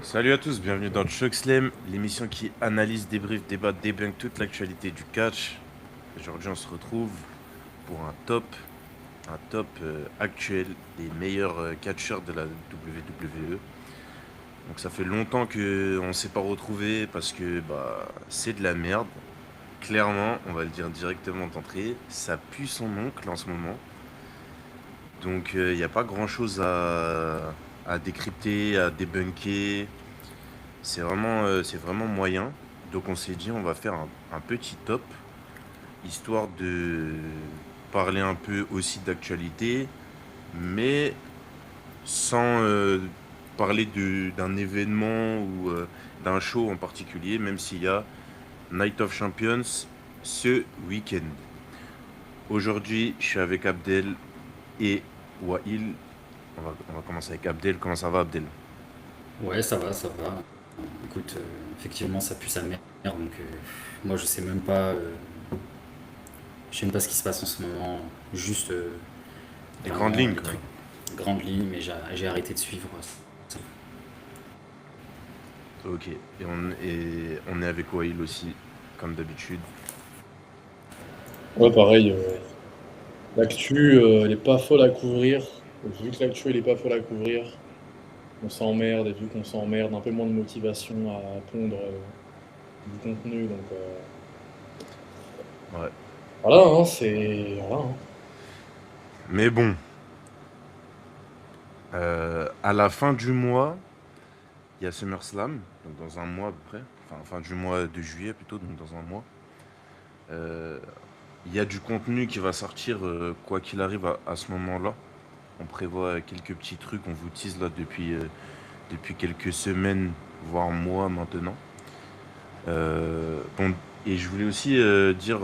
Salut à tous, bienvenue dans Choc Slam, l'émission qui analyse, débriefe, débat, débunk toute l'actualité du catch. Aujourd'hui, on se retrouve pour un top actuel des meilleurs catcheurs de la WWE. Donc ça fait longtemps que on s'est pas retrouvé parce que c'est de la merde. Clairement, on va le dire directement d'entrée, ça pue son oncle en ce moment. Donc il n'y a pas grand-chose à décrypter, à débunker. C'est vraiment moyen. Donc on s'est dit on va faire un petit top, histoire de parler un peu aussi d'actualité, mais sans parler d'un événement ou d'un show en particulier, même s'il y a Night of Champions ce week-end. Aujourd'hui, je suis avec Abdel et Wail. On va commencer avec Abdel. Comment ça va, Abdel? Ouais, ça va, ça va. Écoute, effectivement, ça pue sa mère, donc moi je sais même pas ce qui se passe en ce moment. Juste Les grandes vraiment lignes, les quoi. trucs, grandes lignes, mais j'ai arrêté de suivre. Ok. Et on est avec Wail aussi, comme d'habitude. Ouais, pareil. L'actu, elle est pas folle à couvrir. Vu que l'actu, elle est pas folle à couvrir, on s'emmerde. Et vu qu'on s'emmerde, un peu moins de motivation à pondre du contenu. Donc Ouais. voilà, hein, c'est. Voilà, hein. Mais bon, à la fin du mois, il y a SummerSlam, donc dans un mois à peu près. Enfin, fin du mois de juillet plutôt, donc dans un mois. Euh, Il y a du contenu qui va sortir quoi qu'il arrive à ce moment-là. On prévoit quelques petits trucs, on vous tease là depuis quelques semaines, voire mois maintenant. Bon, et je voulais aussi dire,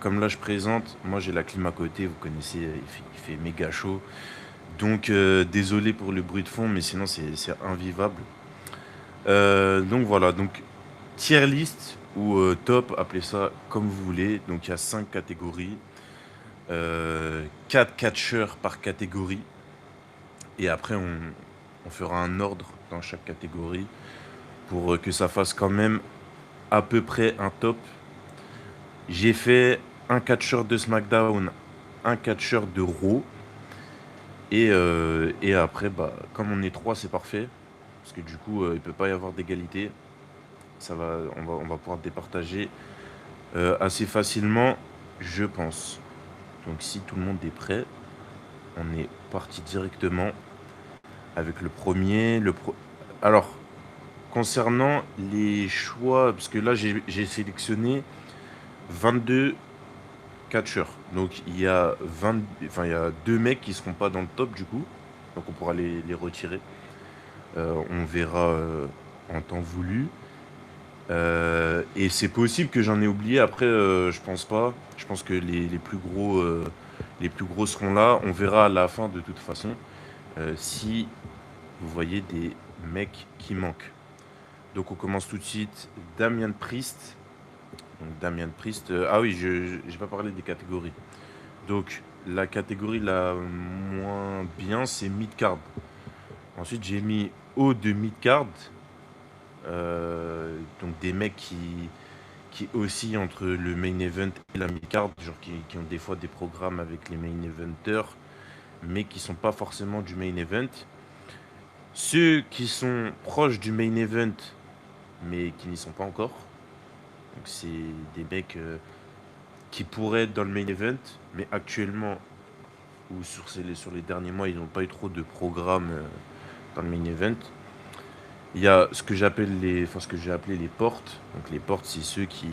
comme là je présente, moi j'ai la clim à côté, vous connaissez, il fait méga chaud. Donc désolé pour le bruit de fond, mais sinon c'est invivable. Donc voilà, donc tier list ou top, appelez ça comme vous voulez. Donc il y a 5 catégories, 4 catcheurs par catégorie. Et après on fera un ordre dans chaque catégorie pour que ça fasse quand même à peu près un top. J'ai fait un catcheur de SmackDown, un catcheur de Raw. Et après, comme on est trois, c'est parfait. Parce que du coup, il peut pas y avoir d'égalité. On va pouvoir départager assez facilement, je pense. Donc si tout le monde est prêt, on est parti directement avec le premier. Alors, concernant les choix, parce que là j'ai sélectionné 22 catcheurs. Donc il y a deux mecs qui seront pas dans le top du coup. Donc on pourra les retirer. On verra en temps voulu. Et c'est possible que j'en ai oublié. Après, je pense pas. Je pense que les plus gros seront là. On verra à la fin de toute façon si vous voyez des mecs qui manquent. Donc on commence tout de suite. Damien Priest. Donc Damien Priest. Ah oui, je j'ai pas parlé des catégories. Donc la catégorie la moins bien, c'est mid-card. Ensuite, j'ai mis haut de mid-card. Donc des mecs qui oscillent entre le main event et la mid-card, genre qui ont des fois des programmes avec les main eventers, mais qui sont pas forcément du main event. Ceux qui sont proches du main event, mais qui n'y sont pas encore. Donc c'est des mecs qui pourraient être dans le main event, mais actuellement, ou sur les derniers mois, ils n'ont pas eu trop de programmes dans le main event. Il y a ce que j'ai appelé les portes. Donc les portes, c'est ceux qui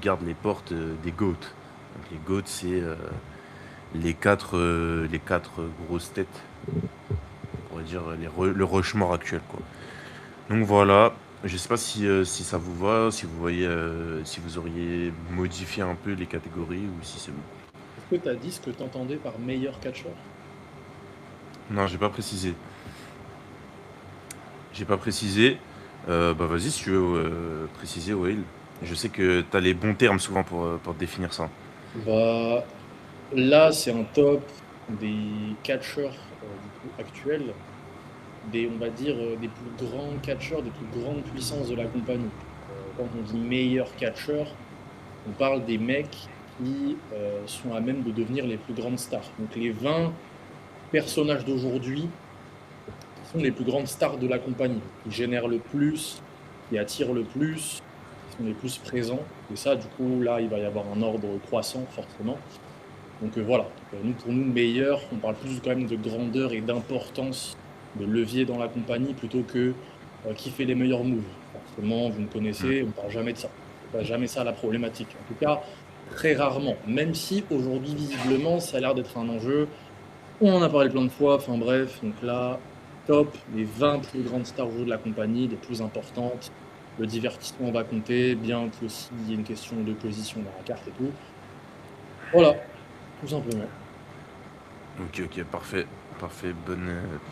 gardent les portes des GOAT. Donc les GOAT, c'est les quatre grosses têtes, on pourrait dire le Rushmore actuel, quoi. Donc voilà, je sais pas si ça vous va, si vous voyez, si vous auriez modifié un peu les catégories ou si c'est bon. Est-ce que t'as dit ce que t'entendais par meilleur catcheur? Non, j'ai pas précisé. J'ai pas précisé. Bah vas-y si tu veux préciser, Will. Je sais que t'as les bons termes souvent pour définir ça. Bah là, c'est un top des catcheurs du coup actuels. on va dire, des plus grands catcheurs, des plus grandes puissances de la compagnie. Quand on dit meilleurs catcheurs, on parle des mecs qui sont à même de devenir les plus grandes stars. Donc les 20 personnages d'aujourd'hui qui sont les plus grandes stars de la compagnie, qui génèrent le plus, qui attirent le plus, qui sont les plus présents. Et ça, du coup, là, il va y avoir un ordre croissant, forcément. Donc voilà, pour nous, meilleur, on parle plus quand même de grandeur et d'importance de levier dans la compagnie plutôt que qui fait les meilleurs moves. Forcément, vous me connaissez, on ne parle jamais de ça. C'est pas jamais ça la problématique. En tout cas, très rarement. Même si aujourd'hui, visiblement, ça a l'air d'être un enjeu. On en a parlé plein de fois, enfin bref. Donc là, top, les 20 plus grandes stars au jeu de la compagnie, les plus importantes. Le divertissement va compter, bien que s'il y ait une question de position dans la carte et tout. Voilà, tout simplement. Ok, parfait. Parfait,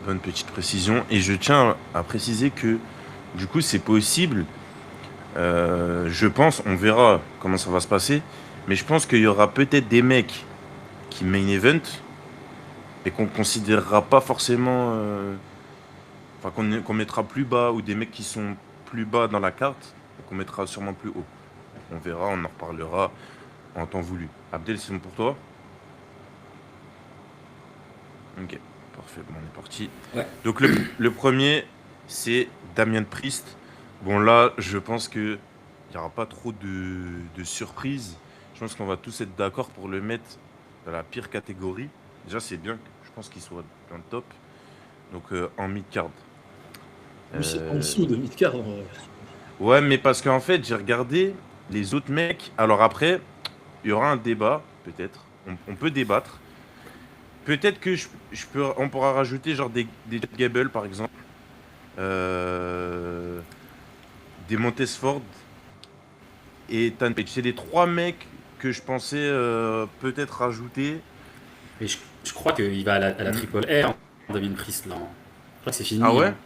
bonne petite précision. Et je tiens à préciser que, du coup, c'est possible. Je pense, on verra comment ça va se passer. Mais je pense qu'il y aura peut-être des mecs qui main event et qu'on considérera pas forcément. Enfin, qu'on mettra plus bas, ou des mecs qui sont plus bas dans la carte, qu'on mettra sûrement plus haut. On verra, on en reparlera en temps voulu. Abdel, c'est bon pour toi? Ok, parfait, bon, on est parti. Ouais. Donc le premier, c'est Damien Priest. Bon là, je pense que il n'y aura pas trop de surprises. Je pense qu'on va tous être d'accord pour le mettre dans la pire catégorie. Déjà, c'est bien, je pense qu'il soit dans le top. Donc en mid-card. C'est en dessous de mid-card, en vrai. Ouais, mais parce qu'en fait, j'ai regardé les autres mecs. Alors après, il y aura un débat, peut-être. On peut débattre. Peut-être que on pourra rajouter genre des Jet Gable, par exemple. Des Montesford et Tan Page. C'est les trois mecs que je pensais peut-être rajouter. Et je crois qu'il va à la Triple R, hein, Damien Priest, là. Je crois que c'est fini. Ah ouais? Hein.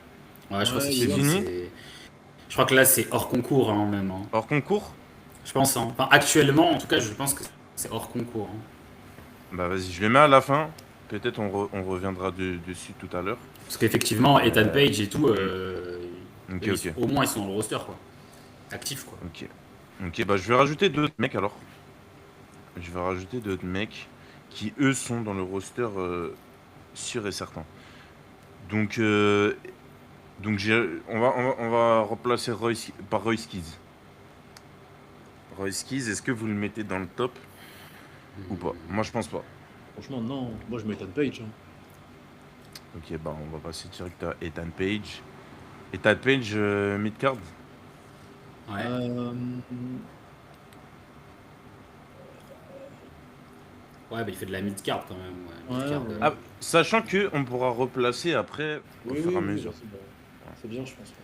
Ouais, je crois que c'est C'est fini? Je crois que là, c'est hors concours, hein, même. Hein. Hors concours? Je pense. Hein. Enfin, actuellement, en tout cas, je pense que c'est hors concours. Hein. Bah vas-y, je les mets à la fin. Peut-être on reviendra dessus tout à l'heure. Parce qu'effectivement, Ethan Page et tout, Ok. au moins, ils sont dans le roster, quoi. Actifs, quoi. Ok, bah je vais rajouter d'autres mecs alors. Je vais rajouter d'autres mecs qui, eux, sont dans le roster sûr et certain. Donc, on va remplacer par Royce Keys. Royce Keys, est-ce que vous le mettez dans le top ou pas? Moi, je pense pas. Franchement, non. Moi, je mets Ethan Page. Hein. Ok, bah on va passer direct à Ethan Page. Ethan Page, mid-card? Ouais. Ouais, bah il fait de la mid-card quand même. Ouais. Ouais. Ah, sachant qu'on pourra replacer après au fur et à mesure. C'est bien, je pense. Ouais.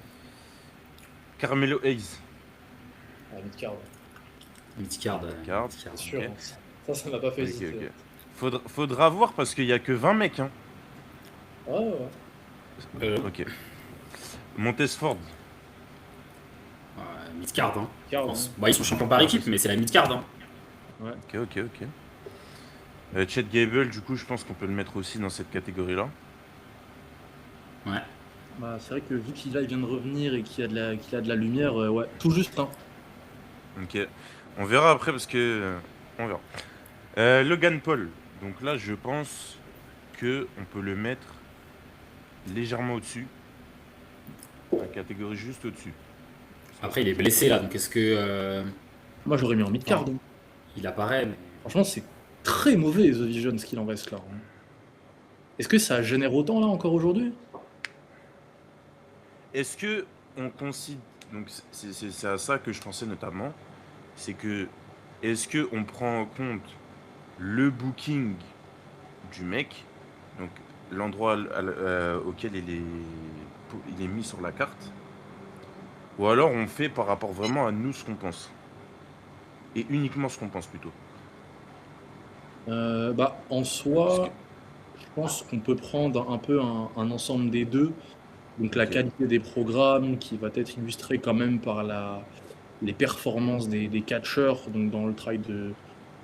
Carmelo Hayes. Ah, mid-card. Mid-card. C'est sûr. Okay. Ça m'a pas fait hésiter. Okay. Faudra voir parce qu'il y a que 20 mecs. Hein. Ouais. Ok. Montesford. Mid-card. Hein. Hein. Bah, ils sont champions par équipe, mais c'est la mid-card. Hein. Ouais. Ok. Chet Gable, du coup, je pense qu'on peut le mettre aussi dans cette catégorie-là. Ouais. Bah, c'est vrai que vu qu'il vient de revenir et qu'il a de la lumière, ouais, tout juste. Hein. Ok. On verra après parce que... on verra. Logan Paul. Donc là, je pense que on peut le mettre légèrement au-dessus. La catégorie juste au-dessus. Après, il est blessé là, donc est-ce que... Moi, j'aurais mis en mid-card. Hein. Il apparaît, mais... Franchement, c'est très mauvais, The Vision, ce qu'il en reste là. Hein. Est-ce que ça génère autant là encore aujourd'hui? Est-ce que on considère... Donc c'est à ça que je pensais notamment. C'est que... Est-ce qu'on prend en compte le booking du mec, donc l'endroit auquel il est mis sur la carte, ou alors on fait par rapport vraiment à nous ce qu'on pense, et uniquement ce qu'on pense plutôt. Bah en soi, je pense qu'on peut prendre un peu un ensemble des deux. Donc la qualité des programmes qui va être illustrée quand même par les performances des catcheurs, donc dans le travail de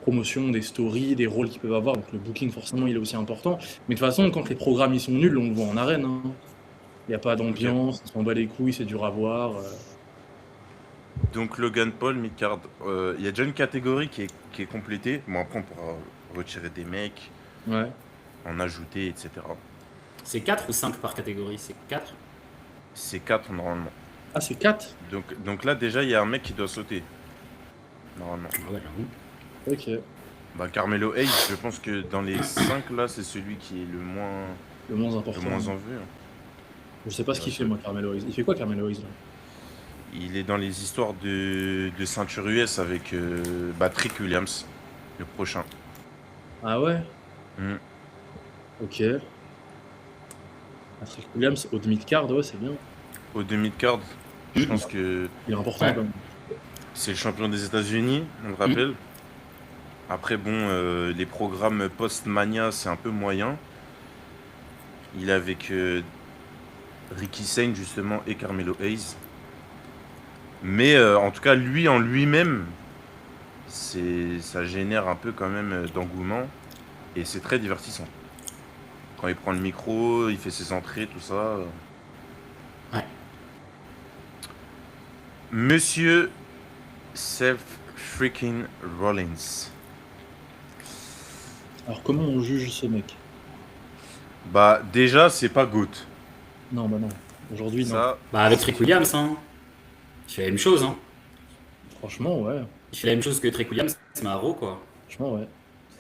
promotion, des stories, des rôles qu'ils peuvent avoir. Donc le booking forcément il est aussi important. Mais de toute façon, quand les programmes ils sont nuls, on le voit en arène. Hein. Il n'y a pas Ok. d'ambiance, on s'en bat les couilles, c'est dur à voir. Donc Logan Paul, mid-card. Il y a déjà une catégorie qui est complétée. Bon, après, on pourra retirer des mecs, Ouais. en ajouter, etc. C'est 4 ou 5 par catégorie? C'est 4. C'est 4 normalement. Ah, c'est 4. Donc là, déjà, il y a un mec qui doit sauter. Normalement. Ah ouais, j'avoue. Ok. Bah, Carmelo Hayes, je pense que dans les 5 là, c'est celui qui est Le moins le important. moins en vue. Je sais pas ce qu'il fait, moi, Carmelo Hayes. Il fait quoi, Carmelo Hayes, là? Il est dans les histoires de ceinture US avec Trick Williams, le prochain. Ah ouais? Mm. Ok. Patrick Williams, au mid-card, ouais, c'est bien. Au demi-card, je pense que Il est important, Ouais. quand même. c'est le champion des États-Unis, on le rappelle. Après, bon, les programmes post-Mania, c'est un peu moyen. Il est avec Ricky Sane, justement, et Carmelo Hayes. Mais en tout cas, lui en lui-même, ça génère un peu quand même d'engouement. Et c'est très divertissant. Quand il prend le micro, il fait ses entrées, tout ça. Ouais. Monsieur Seth freaking Rollins. Alors, comment on juge ce mec? Bah, déjà, c'est pas GOAT. Non, bah non. Aujourd'hui, non. Ça, Bah, avec Trick Williams, hein. Il fait la même chose, hein. Franchement, ouais. Il fait la même chose que Trick Williams, c'est Maro, quoi. Franchement, ouais.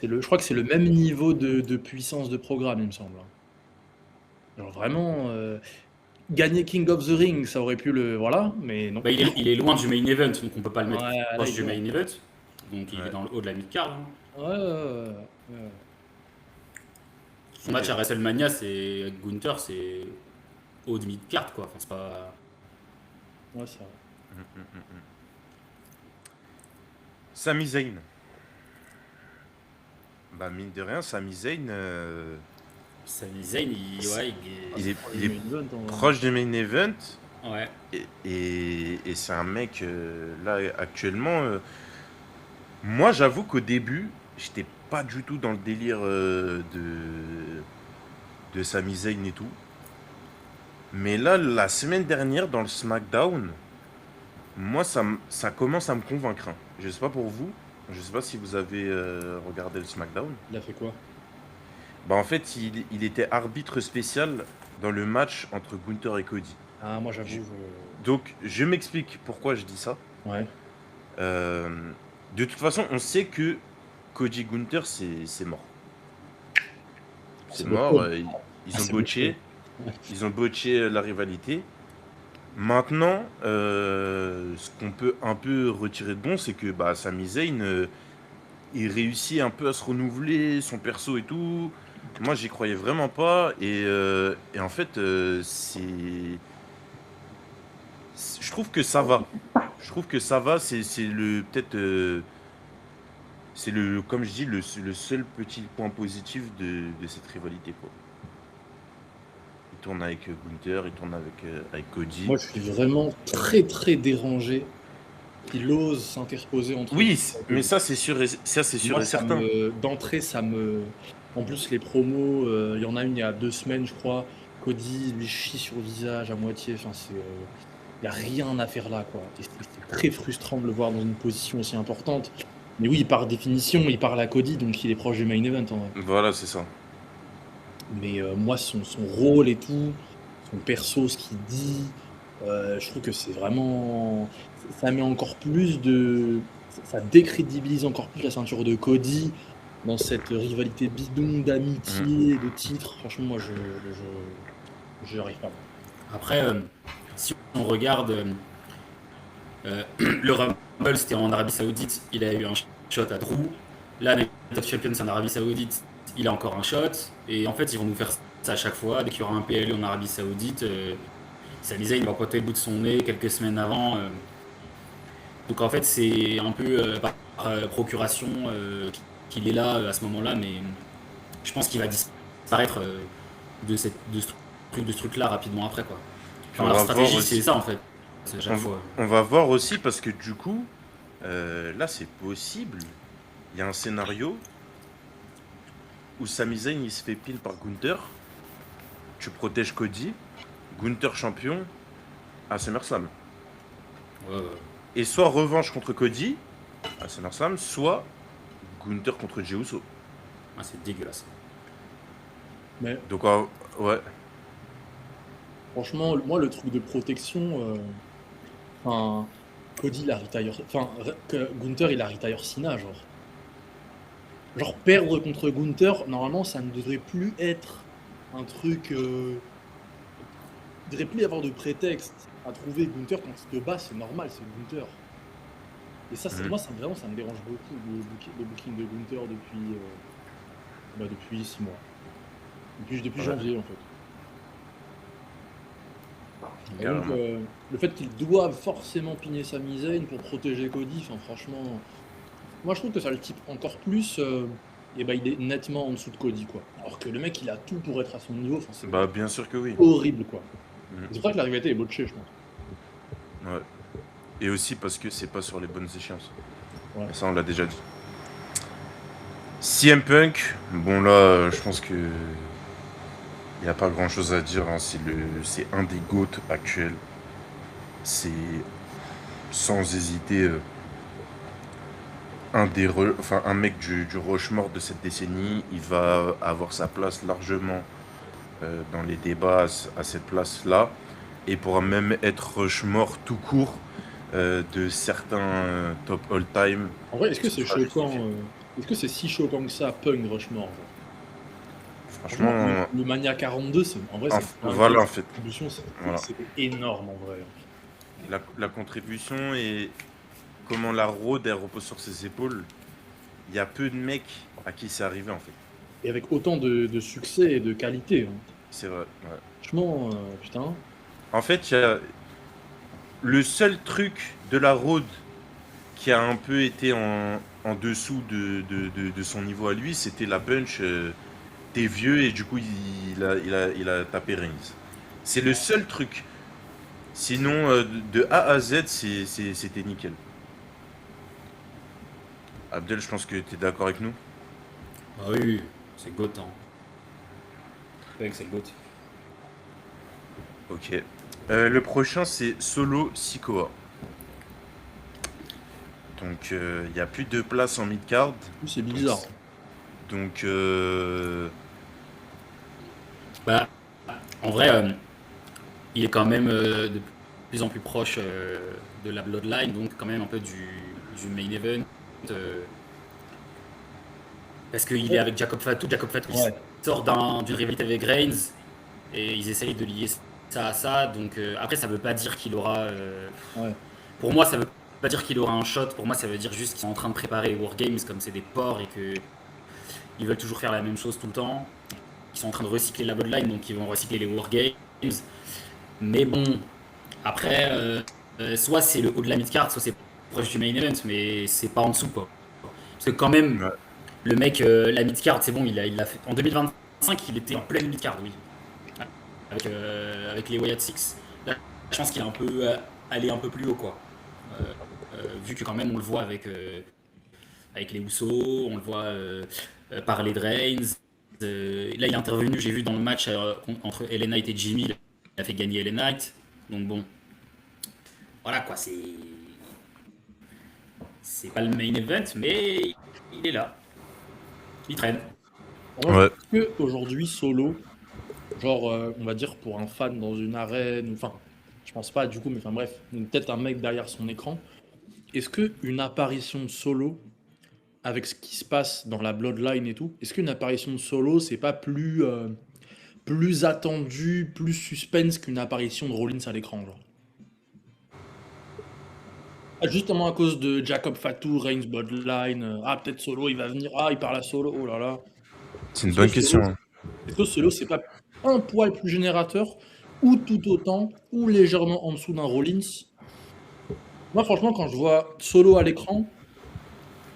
Je crois que c'est le même niveau de puissance de programme, il me semble. Genre vraiment, gagner King of the Ring, ça aurait pu le. Voilà, mais non. Bah, il est loin du main event, donc on peut pas le mettre Ouais, là, proche il du est main loin. event. Donc il Ouais. est dans le haut de la mid-card, hein. Ouais, ouais, ouais, ouais. Son match à WrestleMania, c'est avec Gunther, c'est haut de mid-card, quoi. Enfin, c'est pas. Ouais, c'est vrai. Sami Zayn. Bah, mine de rien, Sami Zayn, Sami Zayn, ouais, il est, il Le est main event, en vrai. proche du main event. ouais. Et c'est un mec, là, actuellement. Moi, j'avoue qu'au début, j'étais pas du tout dans le délire de Sami Zayn et tout. Mais là, la semaine dernière, dans le SmackDown, moi, ça commence à me convaincre, hein. Je sais pas pour vous. Je sais pas si vous avez regardé le SmackDown. Il a fait quoi? Bah, en fait, il était arbitre spécial dans le match entre Gunther et Cody. Ah, moi, j'avoue. Donc, je m'explique pourquoi je dis ça. Ouais. Euh, de toute façon, on sait que Cody Gunther, c'est mort. C'est C'est mort. beaucoup. Ils ont C'est botché. Ils ont botché la rivalité. Maintenant, ce qu'on peut un peu retirer de bon, c'est que bah, Sami Zayn, il réussit un peu à se renouveler, son perso et tout. Moi, j'y croyais vraiment pas. Et en fait, je trouve que ça va. Je trouve que ça va. C'est le peut-être, c'est le, comme je dis, le seul petit point positif de cette rivalité, quoi. Il tourne avec Gunther, il tourne avec Cody. Moi, je suis vraiment très, très dérangé qu'il ose s'interposer entre Oui, nous. mais ça c'est sûr Moi, et certain. d'entrée, ça me. En plus, les promos, il y en a une il y a 2 semaines, je crois. Cody lui chie sur le visage à moitié. Enfin, il n'y a rien à faire là, quoi. Et c'est très frustrant de le voir dans une position aussi importante. Mais oui, par définition, il parle à Cody, donc il est proche du main event, en vrai. Voilà, c'est ça. Mais moi, son rôle et tout, son perso, ce qu'il dit, je trouve que c'est vraiment. Ça met encore plus de. Ça décrédibilise encore plus la ceinture de Cody dans cette rivalité bidon d'amitié, de titre. Franchement, moi, je n'arrive pas. Après, si on regarde le Rumble, c'était en Arabie Saoudite, il a eu un shot à Drew. Là, Night of Champions en Arabie Saoudite, il a encore un shot. Et en fait, ils vont nous faire ça à chaque fois. Dès qu'il y aura un PLE en Arabie Saoudite, Sami Zayn va pointer le bout de son nez quelques semaines avant. Donc en fait, c'est un peu par procuration qu'il est là à ce moment-là, mais je pense qu'il va disparaître de ce truc-là rapidement après, quoi. Puis Enfin, on leur va voir stratégie, c'est aussi. ça en fait. C'est à chaque fois. On va voir aussi parce que du coup, là c'est possible. Il y a un scénario où Sami Zayn il se fait pin par Gunther. Tu protèges Cody. Gunther champion à SummerSlam. Ouais. Et soit revanche contre Cody à SummerSlam, soit Gunther contre Jey Uso. Ah, c'est dégueulasse. Mais Donc, ouais. franchement, moi, le truc de protection, enfin, Cody, il a retire. Enfin, Gunther, il a retire Cena, genre. Genre, perdre contre Gunther, normalement, ça ne devrait plus être un truc. Il devrait plus y avoir de prétexte à trouver Gunther quand il te bat, c'est normal, c'est Gunther. Et ça, Mhm. moi, vraiment, ça me dérange beaucoup, le booking de Gunther depuis 6 mois. Depuis Ouais. janvier, en fait. Et donc, Carrément. le fait qu'ils doivent forcément pigner Sami Zayn pour protéger Cody, enfin, franchement, moi je trouve que ça le type encore plus. Et bah, il est nettement en dessous de Cody, quoi. Alors que le mec, il a tout pour être à son niveau. Enfin, c'est Bah, bien sûr que oui. horrible, quoi. Mhm. C'est pour ça que la rivalité est botchée, je pense. Ouais. Et aussi parce que c'est pas sur les bonnes échéances. Ouais. Et ça, on l'a déjà dit. CM Punk, bon là, je pense que il n'y a pas grand chose à dire. Hein. C'est un des GOAT actuels. C'est sans hésiter un mec du Rushmore de cette décennie. Il va avoir sa place largement dans les débats à cette place-là. Et pourra même être Rushmore tout court de certains top all-time. En vrai, est-ce que Ce c'est sera justifié. choquant est-ce que c'est si choquant que ça, Punk Rushmore, genre? Franchement, Franchement, le Mania 42, en vrai, c'est dingue. voilà en Cette fait. contribution, Voilà. c'était énorme, en vrai. La contribution et comment la road elle repose sur ses épaules. Il y a peu de mecs à qui c'est arrivé en fait. Et avec autant de succès et de qualité, hein. C'est vrai. Ouais. Franchement, putain. En fait, il y a le seul truc de la road qui a un peu été en dessous de son niveau à lui, c'était la punch. T'es vieux et du coup il a tapé Reigns. C'est le seul truc. Sinon, de A à Z, c'était nickel. Abdel, je pense que tu es d'accord avec nous. Ah oui, c'est GOAT. Hein. C'est le GOAT. Ok. Le prochain, c'est Solo Sikoa. Donc, il n'y a plus de place en mid-card. C'est bizarre. Donc, Bah, en vrai, il est quand même de plus en plus proche de la Bloodline, donc quand même un peu du main event. Parce qu'il est avec Jacob Fatu. Jacob Fatu Ouais. sort d'une rivalité avec Reigns et ils essayent de lier ça à ça. Donc après, ça veut pas dire qu'il aura. Ouais. Pour moi, ça veut pas dire qu'il aura un shot. Pour moi, ça veut dire juste qu'ils sont en train de préparer les Wargames comme c'est des porcs et que ils veulent toujours faire la même chose tout le temps. Ils sont en train de recycler la Bloodline, donc ils vont recycler les Wargames. Mais bon, après, soit c'est le haut de la mid-card, soit c'est proche du main event, mais c'est pas en dessous, quoi. Parce que quand même, ouais. le mec, la mid-card, c'est bon, il a fait. En 2025, il était en pleine mid-card, oui. Avec les Wyatt Six. Là, je pense qu'il a un peu allé un peu plus haut, quoi. Vu que quand même, on le voit avec les Usos, on le voit parler de Reigns. Là, il est intervenu, j'ai vu dans le match entre LA Knight et Jimmy, il a fait gagner LA Knight. Donc bon, voilà quoi, c'est pas le main event, mais il est là. Il traîne. En vrai, Ouais. est-ce que aujourd'hui Solo, genre, on va dire pour un fan dans une arène, enfin, je pense pas du coup, mais enfin bref, donc peut-être un mec derrière son écran, est-ce que une apparition de Solo, avec ce qui se passe dans la Bloodline et tout, est-ce qu'une apparition de Solo, c'est pas plus attendu, plus suspense qu'une apparition de Rollins à l'écran, genre? Ah, justement à cause de Jacob Fatu, Reigns Bloodline, ah peut-être Solo il va venir, ah il parle à Solo, oh là là. C'est une Est-ce que bonne Solo, question. Hein. est-ce que Solo c'est pas un poil plus générateur, ou tout autant, ou légèrement en dessous d'un Rollins? Moi franchement quand je vois Solo à l'écran,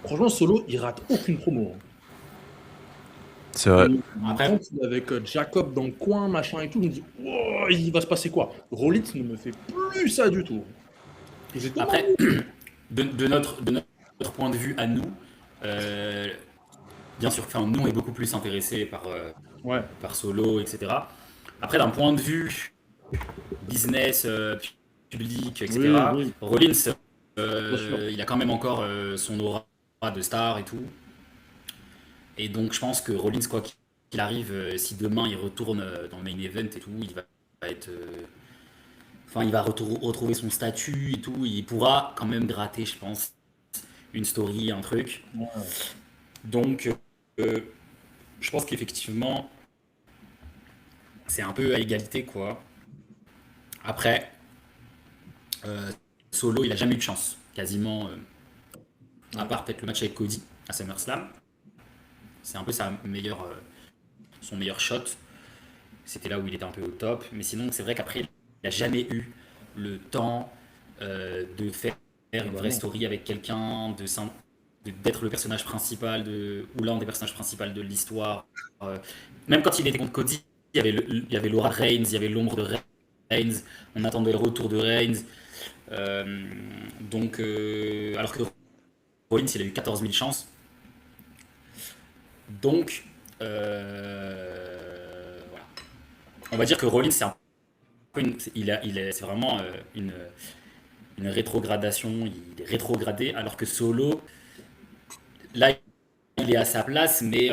franchement Solo il rate aucune promo, hein. C'est vrai. Et Après, quand il est avec Jacob dans le coin, machin et tout, je me dis, oh, il va se passer quoi? Rollins ne me fait plus ça du tout. Et j'ai tellement après de notre point de vue à nous, euh, bien sûr, enfin, nous on est beaucoup plus intéressés Ouais. par Solo, etc. Après, d'un point de vue business, public, Oui, etc. oui, Rollins, bien sûr. il a quand même encore son aura de star et tout. Et donc je pense que Rollins, quoi qu'il arrive, si demain il retourne dans le main event et tout, il va être. Enfin, il va retrouver son statut et tout. Il pourra quand même gratter, je pense, une story, un truc. Ouais. Donc, euh, je pense qu'effectivement, c'est un peu à égalité, quoi. Après, euh, Solo, il a jamais eu de chance, quasiment, à Ouais. part peut-être le match avec Cody à SummerSlam. C'est un peu son meilleur shot. C'était là où il était un peu au top. Mais sinon, c'est vrai qu'après, il n'a jamais eu le temps de faire Ah une bah vraie non. story avec quelqu'un, d'être le personnage principal ou l'un des personnages principaux de l'histoire. Euh, Même quand il était contre Cody, il y avait Laura Reigns, il y avait l'ombre de Reigns, on attendait le retour de Reigns. Euh, alors que Rollins, il a eu 14 000 chances. Donc, voilà. On va dire que Rollins, c'est un peu c'est vraiment une rétrogradation. Il est rétrogradé, alors que Solo, là, il est à sa place, mais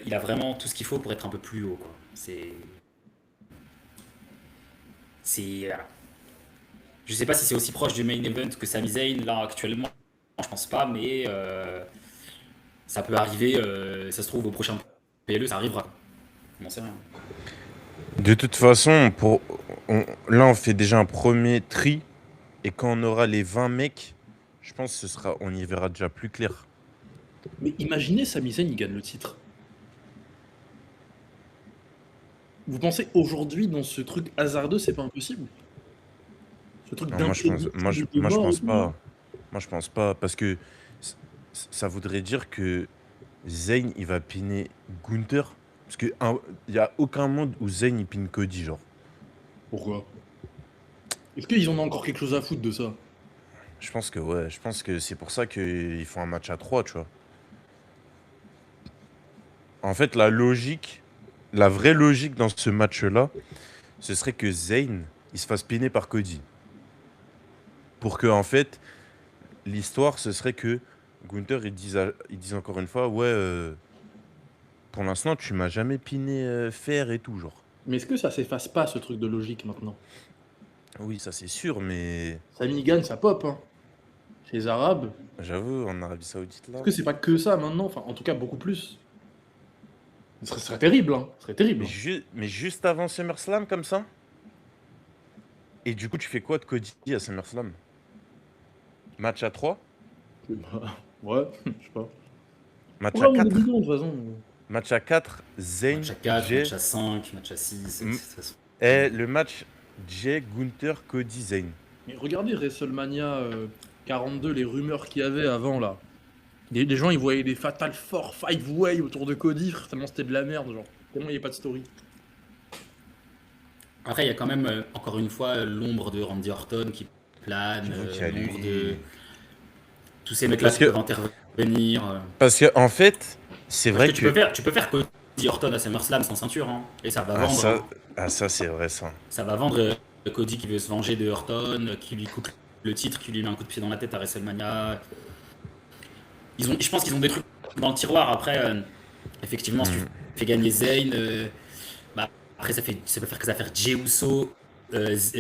il a vraiment tout ce qu'il faut pour être un peu plus haut, quoi. Voilà. Je sais pas si c'est aussi proche du main event que Sami Zayn là actuellement. Je pense pas, mais ça peut arriver. Ça se trouve au prochain PLE, ça arrivera. On n'en sait rien. De toute façon, là, on fait déjà un premier tri. Et quand on aura les 20 mecs, je pense que on y verra déjà plus clair. Mais imaginez Sami Zayn, il gagne le titre. Vous pensez aujourd'hui, dans ce truc hasardeux, c'est pas impossible? Ce truc Non, d'imprédictible de moi, je mort et pense tout, là? pas. Moi, je pense pas. Parce que ça voudrait dire que Zayn, il va piner Gunther. Parce qu'il n'y a aucun monde où Zayn, il pine Cody, genre. Pourquoi? Est-ce qu'ils en ont encore quelque chose à foutre de ça? Je pense que, ouais. Je pense que c'est pour ça qu'ils font un match à 3, tu vois. En fait, la vraie logique dans ce match-là, ce serait que Zayn, il se fasse piner par Cody. Pour que, en fait, l'histoire, ce serait que Gunther, il dise encore une fois, ouais, pour l'instant, tu m'as jamais piné fer et tout, genre. Mais est-ce que ça s'efface pas, ce truc de logique, maintenant? Oui, ça c'est sûr, mais Sami gagne, ça pop, hein. Chez les Arabes. j'avoue, en Arabie Saoudite, Est-ce là. que c'est pas que ça, maintenant? Enfin, en tout cas, beaucoup plus. Ce serait terrible, hein. Ce serait terrible, hein. Mais juste avant SummerSlam, comme ça. Et du coup, tu fais quoi de Cody à SummerSlam? Match à 3, Bah, ouais, je sais pas. match Ouais, à on est 4, bidon, de toute façon. match à 4, Match Zayn, à 4, Jay. match à 5, match à 6. M- Et le match Jay, Gunther, Cody, Zayn. Mais regardez WrestleMania 42, les rumeurs qu'il y avait avant, là. Les gens, ils voyaient des Fatal 4, 5 Way autour de Cody, frère, tellement c'était de la merde, genre. Tellement il n'y avait pas de story. Après, il y a quand même, encore une fois, l'ombre de Randy Orton qui plane, J'avoue qu'il y a l'ombre de lui. tous ces mecs-là Parce qui que, peuvent intervenir. parce que en fait, c'est Parce vrai que que. tu peux faire Cody Orton à SummerSlam sans ceinture, hein, et ça va Ah, vendre, hein. ça c'est vrai, ça. Ça va vendre Cody qui veut se venger de Orton, qui lui coupe le titre, qui lui met un coup de pied dans la tête à WrestleMania. Je pense qu'ils ont des trucs dans le tiroir. Après, effectivement, si tu Hmm. fais gagner Zayn, bah, après ça peut faire que ça faire Jey Uso,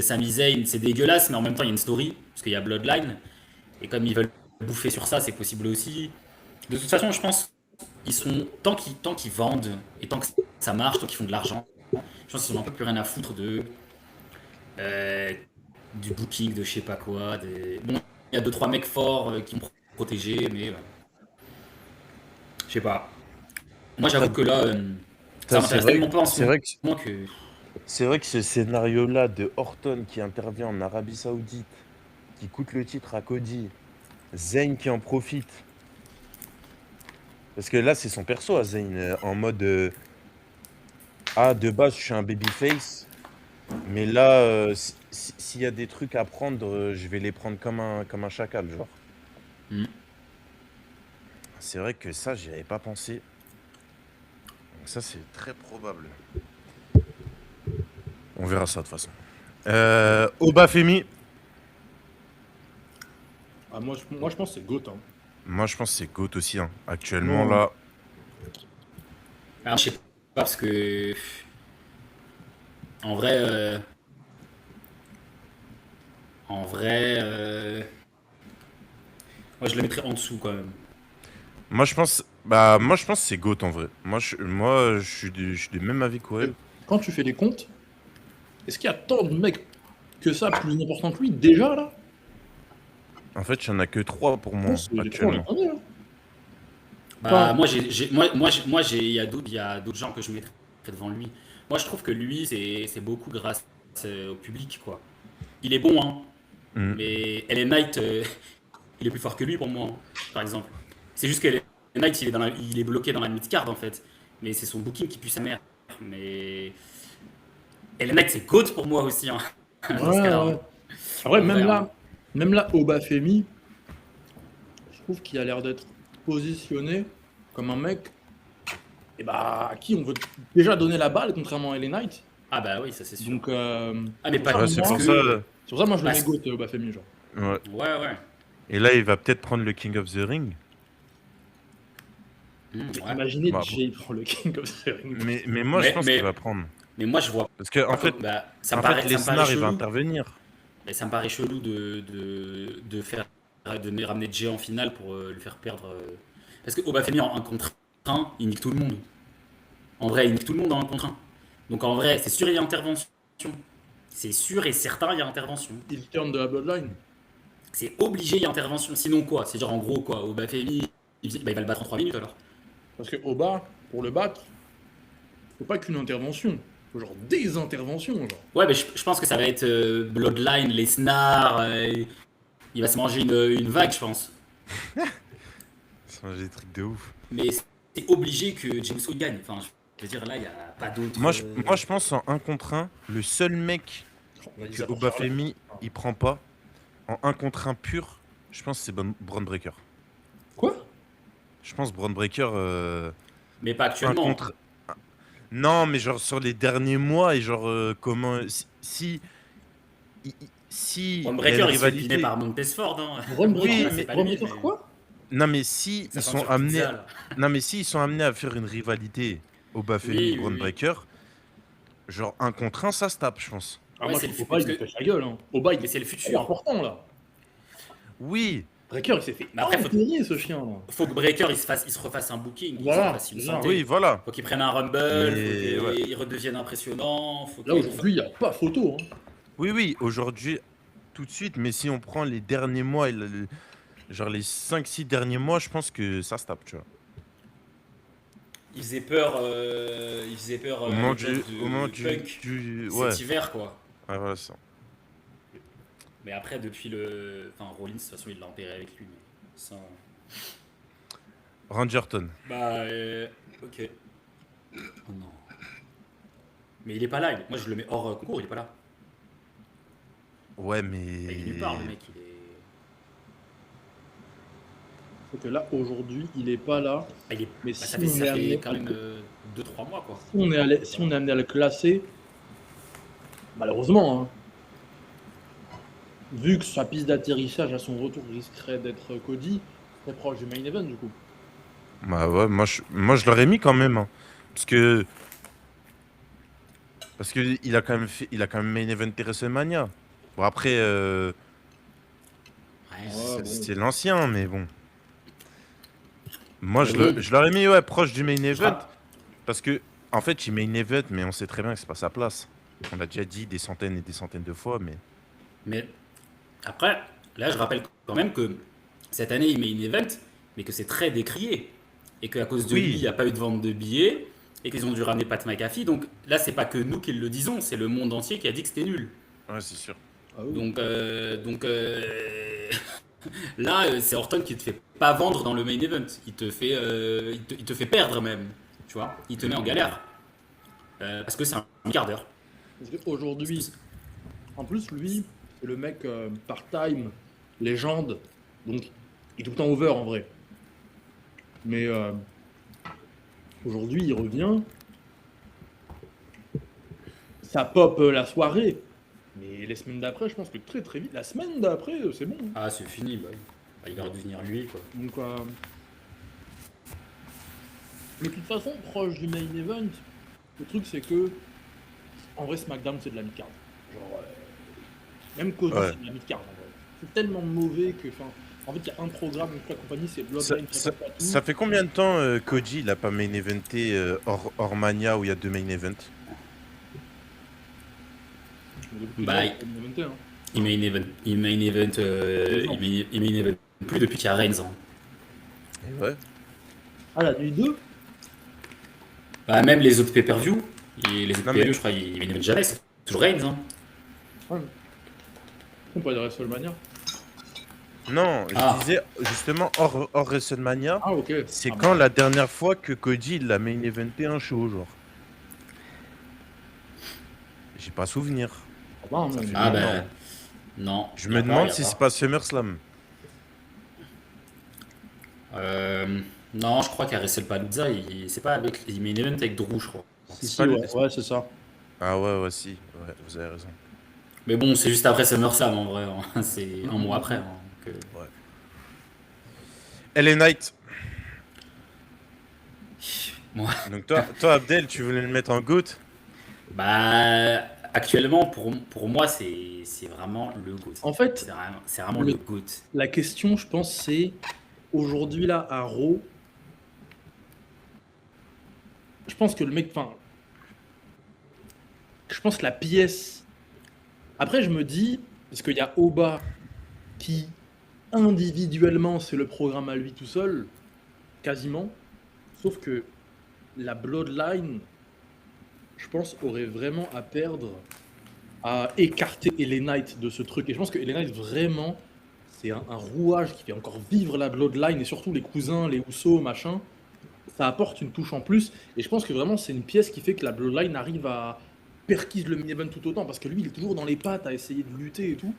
Sami Zayn, c'est dégueulasse, mais en même temps il y a une story parce qu'il y a Bloodline et comme ils veulent bouffer sur ça, c'est possible aussi. De toute façon, je pense ils sont tant qu'ils vendent et tant que ça marche, tant qu'ils font de l'argent, je pense qu'ils ont un peu plus rien à foutre euh, du booking, de je sais pas quoi. Bon, il y a deux trois mecs forts qui me protéger, mais je sais pas. Moi, Ça, j'avoue que là, ça c'est m'intéresse vrai, tellement pas en ce c'est vrai que moment que. c'est vrai que ce scénario-là de Orton qui intervient en Arabie Saoudite, qui coûte le titre à Cody, Zayn qui en profite. Parce que là, c'est son perso à Zayn, en mode ah, de base, je suis un babyface, mais là, s'il y a des trucs à prendre, je vais les prendre comme un chacal, genre. Hmm. C'est vrai que ça, j'y avais pas pensé. Donc ça, c'est très probable. On verra ça de toute façon. Obafemi. Ah, moi, je pense que c'est GOAT. Hein. Moi, je pense que c'est GOAT aussi. Hein. Actuellement, Non. là. Alors, je sais pas, parce que. En vrai. En vrai. Moi, je le mettrais en dessous quand même. Moi, je pense que c'est GOAT en vrai. Je suis du même avis qu'Aurel. Quand tu fais les comptes, est-ce qu'il y a tant de mecs que ça plus important que lui déjà là? En fait, il n'y en a que 3 pour Non, moi, les trois, on les actuellement. connaît. Hein. Bah, Enfin, il y a d'autres gens que je mettrais devant lui. Moi, je trouve que lui, c'est beaucoup grâce au public, quoi. Il est bon, hein, Hmm. mais Ellen Knight, il est plus fort que lui pour moi, hein, par exemple. C'est juste que Ellen Knight, il est bloqué dans la mid-card, en fait. Mais c'est son booking qui pue sa mère. Mais Ellen Knight, c'est GOAT pour moi aussi, hein, dans ce ouais, cas-là. ouais. Hein. Après, En vrai, hein. même là, Obafemi, je trouve qu'il a l'air d'être positionné comme un mec à qui on veut déjà donner la balle, contrairement à LA Knight. Ah bah oui, ça c'est sûr. Donc, Ah, mais pour pas ça, Ouais, c'est parce moi, pour que... ça. c'est pour ça, moi, je le mets Parce... GOAT, Obafemi, genre. Ouais. Ouais, ouais. Et là, il va peut-être prendre le King of the Ring. Ouais. Imaginez Bah, Jay pour le King of the Ring. mais moi, je Mais, pense qu'il mais, va prendre. mais moi, je vois Parce que, pas comme... Bah, en fait, ça me paraît Lesnar, il va chelou. intervenir. Et ça me paraît chelou de ramener Jay en finale pour lui faire perdre. Parce que Obafemi en 1 contre 1, il nique tout le monde. En vrai, il nique tout le monde en 1 contre 1. Donc en vrai, c'est sûr, il y a intervention. C'est sûr et certain, il y a intervention. Il turn de la Bloodline. C'est obligé, il y a intervention. Sinon quoi? C'est genre en gros quoi? Obafemi, il va le battre en 3 minutes alors. Parce que Oba, pour le battre, faut pas qu'une intervention. Faut genre des interventions, genre. Ouais, mais je pense que ça va être Bloodline, Lesnar. Il va se manger une vague, je pense. C'est des trucs de ouf. Mais c'est obligé que James Cole gagne. Enfin, je veux dire, là, il n'y a pas d'autre. Moi, je pense en 1 contre 1, le seul mec On a dit que ça pour Charlotte. Obafemi, il prend pas, en 1 contre 1 pur, je pense que c'est Braun Breaker. Quoi? Je pense Braun Breaker, Mais pas 1 actuellement. contre... Non, mais genre sur les derniers mois, et genre comment... Si Braun il y a une Breaker, il se fait piner rivalité... par Montesford. Hein. Braun Bon, Oui, Breaker, là, c'est pas Braun lui, Breaker mais quoi? Non, mais si ça ils sent sont sur amenés... pizza, là. Non, mais si ils sont amenés à faire une rivalité Obafemi, Oui, oui, Braun oui. Breaker, genre 1 contre 1, ça se tape, je pense. Ah, Ouais, moi, c'est je le trouve futur. pas, il lui fait sa gueule. Hein. Oba, il Mais est c'est le trop futur. important, là. Oui, Breaker, il s'est fait Mais après, enterrer, ce chien, là. faut que Breaker il se refasse un booking, il se Voilà, refasse une c'est ça. santé. oui, voilà. Faut qu'il prenne un rumble, faut Mais ouais. qu'il redevienne impressionnant. Faut Là, que... aujourd'hui, il n'y a pas photo. Hein. Oui, oui, aujourd'hui, tout de suite, mais si on prend les derniers mois, genre les 5-6 derniers mois, je pense que ça se tape, tu vois. Il faisait peur Au à moment l'époque au moment de Punk Ouais, cet hiver, quoi. ouais, voilà, ça. Mais après, depuis le. Enfin, Rollins, de toute façon, il l'a enterré avec lui. Mais ça... Rangerton. Bah, ok. Oh non. Mais il est pas là. Moi, je le mets hors concours, il est pas là. Ouais, Bah, il est nulle part, le mais... mec. Il est... C'est que là, aujourd'hui, il est pas là. Bah, il est... Mais bah, si ça on fait, est ça fait amené, quand même 2-3 mois, quoi. si on est amené à le classer, malheureusement, hein, vu que sa piste d'atterrissage à son retour risquerait d'être Cody, très proche du main event, du coup. Bah ouais, moi, je l'aurais mis quand même, hein. Parce que... Parce que il a quand même main event WrestleMania. Bon, après, Ouais, Ouais, bon. c'est l'ancien, mais bon. Moi, Mais bon, je l'aurais mis, ouais, proche du main je event. rapp- Parce que, en fait, il main event, mais on sait très bien que c'est pas sa place. On l'a déjà dit des centaines et des centaines de fois, mais... Mais après, là, je rappelle quand même que cette année, il met une event, mais que c'est très décrié. Et qu'à cause de lui, il Oui, n'y a pas eu de vente de billets, et qu'ils ont dû ramener Pat McAfee. Donc là, c'est pas que nous qui le disons, c'est le monde entier qui a dit que c'était nul. ouais, c'est sûr. Ah oui. Donc là, c'est Orton qui te fait pas vendre dans le main event. Il te fait perdre même. Tu vois, il te met en galère. Parce que c'est un quart d'heure. Parce qu'aujourd'hui, en plus, lui, c'est le mec part-time, légende, donc il est tout le temps over en vrai. Mais aujourd'hui, il revient, ça pop la soirée. Mais les semaines d'après, je pense que très très vite, la semaine d'après, c'est bon. Ah, c'est fini, bah. Il va redevenir lui, quoi. Donc, de toute façon, proche du main event, le truc c'est que, en vrai, SmackDown c'est de la mid-card. Genre, même Cody Ouais. c'est de la mid-card en vrai. C'est tellement mauvais que, en fait, il y a un programme, donc la compagnie c'est Bloodline, Ça fait combien de temps Koji il a pas main eventé hors Mania où il y a 2 main events? Bah, il main event, il main event plus depuis qu'il y a Reigns. Hein. Et ouais. Ah, la nuit 2. Bah, même les autres pay-per-view, les autres Non, pay-per-view, mais- je crois, ils main event jamais, c'est toujours Reigns. Hein. Ouais. On peut dire WrestleMania. Non, Ah. je disais justement hors WrestleMania, Ah, ok. c'est Ah, quand bah. la dernière fois que Cody il a main eventé un show, genre. J'ai pas souvenir. Ah, bah, Ça mais- fait Ah, longtemps. bah, non. Je y a me pas, demande y a si pas. c'est pas SummerSlam. Non, je crois qu'à WrestlePalooza, c'est pas avec. Il main event avec Drew, je crois. Si, pas ouais, le- ouais, c'est ça. Ah ouais, si. Ouais, vous avez raison. Mais bon, c'est juste après SummerSlam en vrai. Hein. C'est un mois après. Hein. Donc, LA Knight. Moi, Donc toi Abdel, tu voulais le mettre en GOAT? bah, actuellement, pour moi, c'est vraiment le GOAT. En fait, C'est vraiment le GOAT. la question, je pense, c'est aujourd'hui là à Raw. Je pense que le mec, je pense que la pièce. Après, je me dis, parce qu'il y a Oba qui individuellement c'est le programme à lui tout seul, quasiment. Sauf que la Bloodline, je pense, aurait vraiment à perdre à écarter LA Knight de ce truc. Et je pense que LA Knight, vraiment, c'est un rouage qui fait encore vivre la Bloodline et surtout les cousins, les Usos, machin. Ça apporte une touche en plus. Et je pense que vraiment, c'est une pièce qui fait que la Bloodline arrive à perquise le mini-event tout autant. Parce que lui, il est toujours dans les pattes à essayer de lutter et tout.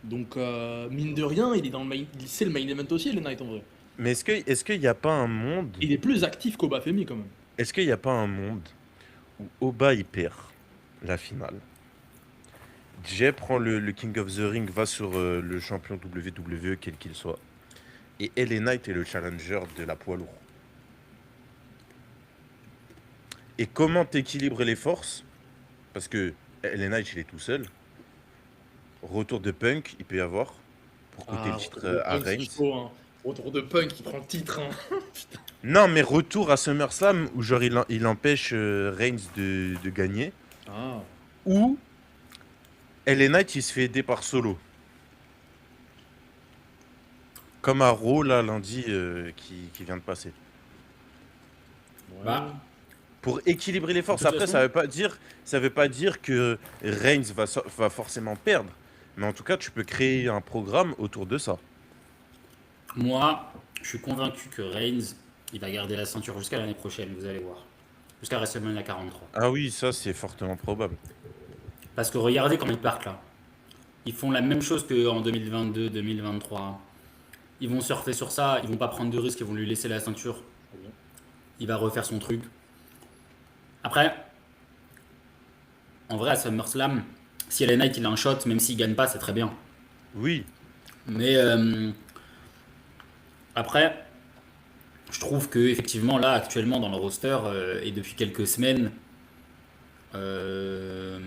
Donc, mine de rien, il est dans le main, c'est le main event aussi, LA Knight en vrai. Mais est-ce qu'il n'y a pas un monde Il est plus actif qu'Obafemi quand même. Est-ce qu'il n'y a pas un monde où Oba il perd la finale? Jay prend le King of the Ring, va sur le champion WWE, quel qu'il soit. Et LA Knight est le challenger de la poids lourd. Et comment t'équilibres les forces? Parce que LA Knight, il est tout seul. Retour de Punk, il peut y avoir. Pour coûter le titre à Reigns. Retour de Punk, il prend le titre. Hein. Non, mais retour à SummerSlam, où genre il empêche Reigns de gagner. Ah. Ou LA Knight, il se fait aider par Solo. Comme à Raw, là, lundi, qui vient de passer. Ouais. Bah, Pour équilibrer les forces. De toute Après, façon- ça veut pas dire que Reigns va forcément perdre. Mais en tout cas, tu peux créer un programme autour de ça. moi, je suis convaincu que Reigns, il va garder la ceinture jusqu'à l'année prochaine, vous allez voir. Jusqu'à WrestleMania 43. Ah oui, ça, c'est fortement probable. Parce que regardez comment ils partent là. Ils font la même chose qu'en 2022, 2023. Ils vont surfer sur ça, ils vont pas prendre de risques, ils vont lui laisser la ceinture. Il va refaire son truc. Après, en vrai, à SummerSlam, si LA Knight il a un shot, même s'il gagne pas, c'est très bien. Oui. Mais après, je trouve que effectivement là, actuellement dans le roster et depuis quelques semaines, euh,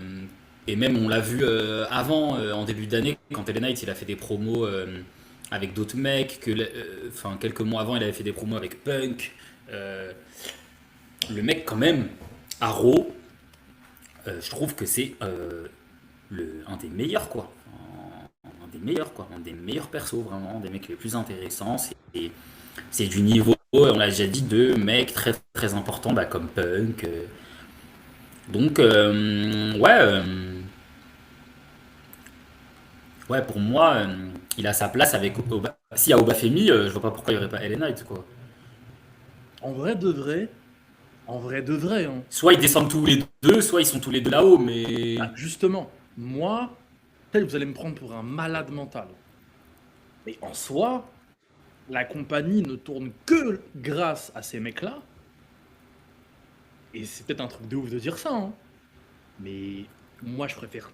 et même on l'a vu avant, en début d'année, quand LA Knight il a fait des promos avec d'autres mecs, enfin quelques mois avant il avait fait des promos avec Punk. Le mec quand même, à Raw, je trouve que c'est un des meilleurs quoi. Un des meilleurs quoi, un des meilleurs persos vraiment, des mecs les plus intéressants. C'est du niveau, on l'a déjà dit, de mecs très très importants bah, comme Punk. Donc ouais pour moi il a sa place avec si à Obafemi, je vois pas pourquoi il y aurait pas LA Knight quoi. En vrai de vrai, hein. Soit ils descendent tous les deux, soit ils sont tous les deux là-haut, mais Bah, justement, moi, peut-être vous allez me prendre pour un malade mental. Mais en soi, la compagnie ne tourne que grâce à ces mecs-là. Et c'est peut-être un truc de ouf de dire ça, hein. Mais moi, je préfère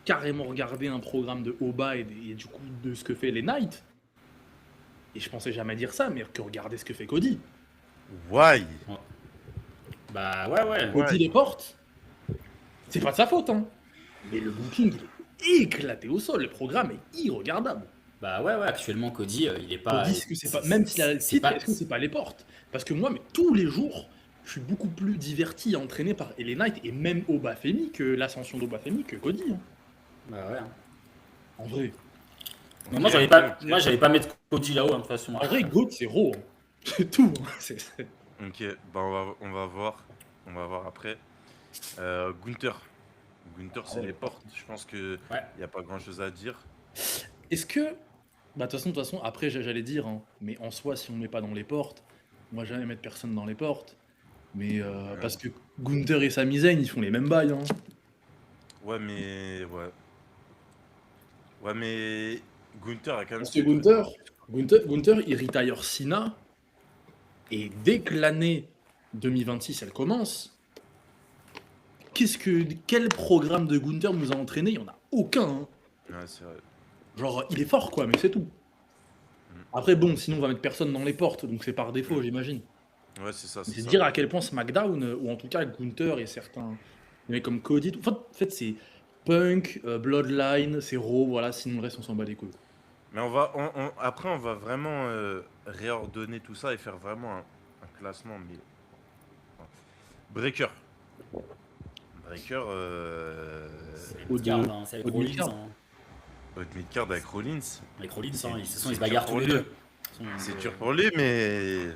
carrément regardé un programme de Oba et du coup de ce que fait les Knights. Et je pensais jamais dire ça, mais que regardez ce que fait Cody. Why? Bah ouais. Cody les porte. C'est pas de sa faute, hein. Mais le booking, il est éclaté au sol. Le programme est irregardable. Bah ouais, actuellement Cody, il est pas. Cody, est-ce que c'est pas, même s'il a le titre, est-ce que c'est pas les portes? Parce que moi, mais tous les jours, je suis beaucoup plus diverti et entraîné par LA Knight et même Obafemi que l'ascension d'Obafemi que Cody. Hein. Bah ouais. En vrai. Mais moi, j'allais pas mettre Cody là-haut, hein, de toute façon. En vrai, GOAT, c'est raw. Hein. C'est tout. Hein. Ok, bah on va voir. On va voir après. Gunther. Gunther, c'est les portes. Je pense qu'il n'y a pas grand-chose à dire. Est-ce que... Bah, de toute façon, après, j'allais dire, hein, mais en soi, si on ne met pas dans les portes, moi, j'allais mettre personne dans les portes. Mais parce que Gunther et Sami Zayn, ils font les mêmes bails. Hein. Ouais, mais Gunther a quand même... Parce que Gunther, il retire Cena. Et dès que l'année 2026, elle commence, quel programme de Gunther nous a entraîné? Il n'y en a aucun. Hein. Ouais, c'est vrai. Genre, il est fort, quoi, mais c'est tout. Après, bon, sinon, on va mettre personne dans les portes, donc c'est par défaut, j'imagine. Ouais, c'est ça. C'est dire à quel point SmackDown, ou en tout cas Gunther et certains mecs comme Cody, en fait c'est Punk, Bloodline, c'est Raw, voilà, sinon le reste on s'en bat les couilles. Mais après, on va vraiment réordonner tout ça et faire vraiment un classement. Mais... Breaker. C'est midcard, hein, c'est avec Rollins. Midcard avec Rollins. Avec Rollins, ils se bagarrent tous les deux. C'est dur pour lui, mais...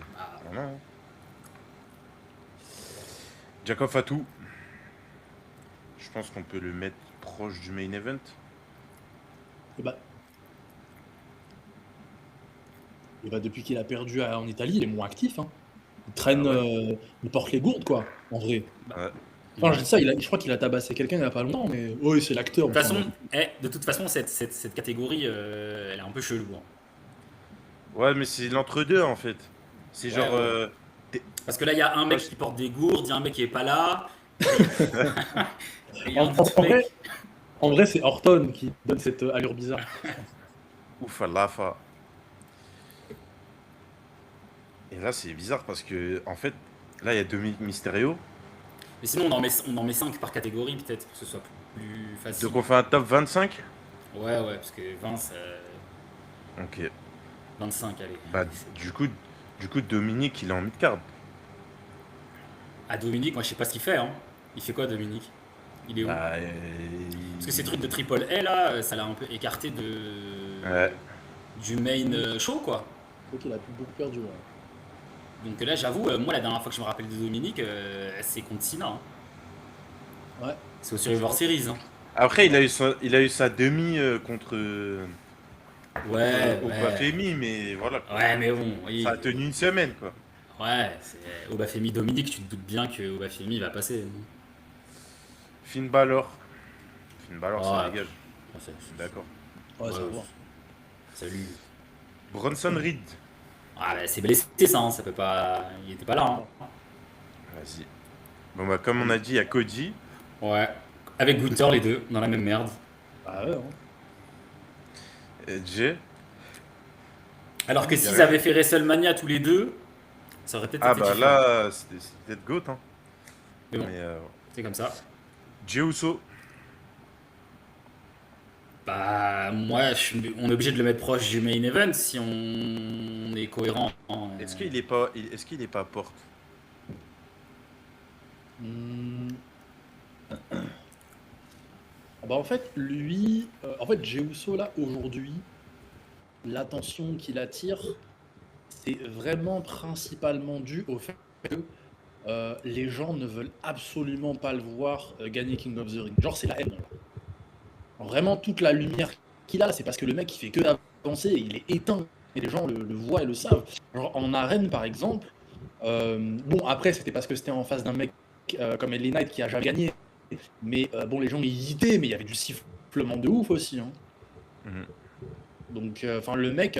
Voilà. Jacob Fatou. Je pense qu'on peut le mettre proche du main event. Et bah depuis qu'il a perdu en Italie, il est moins actif. Hein. Il traîne, il porte les gourdes, quoi, en vrai. Enfin, je dis ça, je crois qu'il a tabassé quelqu'un il n'y a pas longtemps, mais oui, c'est l'acteur. De toute façon, cette catégorie, elle est un peu chelou. Hein. Ouais, mais c'est l'entre-deux, en fait. C'est genre... Parce que là, il y a un mec qui porte des gourdes, il y a un mec qui est pas là. En vrai, c'est Orton qui donne cette allure bizarre. Ouf, Lafa. Et là, c'est bizarre parce que, en fait, là, il y a Dominic Mysterio. Mais sinon, on en met 5 par catégorie, peut-être, pour que ce soit plus facile. Donc, on fait un top 25 ? Ouais, parce que 20, ça... Ok. 25, allez. Bah, du coup, Dominic, il est en mid-card. Ah, Dominique, moi, je sais pas ce qu'il fait, hein. Il fait quoi, Dominique? Il est où? Parce que ces trucs de Triple A, là, ça l'a un peu écarté du main show, quoi. Je crois qu'il a beaucoup perdu, ouais. Donc là, j'avoue, moi, la dernière fois que je me rappelle de Dominique, c'est contre Cena. Hein. Ouais. C'est au Survivor Series. Hein. Après, il a eu sa demi contre... Obafemi, mais voilà. Ouais, mais bon... Ça a tenu une semaine, quoi. Ouais, c'est Obafemi Dominique, tu te doutes bien que Obafemi va passer. Finn Balor, ça dégage. D'accord. Ouais, ça va voir. Salut. Bronson Reed. Ah bah c'est blessé ça, hein, ça peut pas... Il était pas là. Hein. Vas-y. Bon bah comme on a dit, il y a Cody. Ouais. Avec Gunther les deux, dans la même merde. Ah ouais, hein. Jay. Alors que s'ils avaient fait WrestleMania tous les deux, ça aurait peut-être été différent. Là, c'était peut-être GOAT, hein. Mais bon, c'est comme ça. Jey Uso. Bah, moi, on est obligé de le mettre proche du main event si on est cohérent. Est-ce qu'il est pas porte? Bah en fait, lui... Jey Uso, là, aujourd'hui, l'attention qu'il attire, c'est vraiment principalement dû au fait que les gens ne veulent absolument pas le voir gagner King of the Ring. Genre, c'est la haine. Vraiment, toute la lumière qu'il a, c'est parce que le mec, il fait que d'avancer, et il est éteint, et les gens le voient et le savent. Genre, en arène, par exemple, bon, après, c'était parce que c'était en face d'un mec comme LA Knight qui a jamais gagné, mais bon, les gens hésitaient, mais il y avait du sifflement de ouf aussi. Hein. Donc, le mec,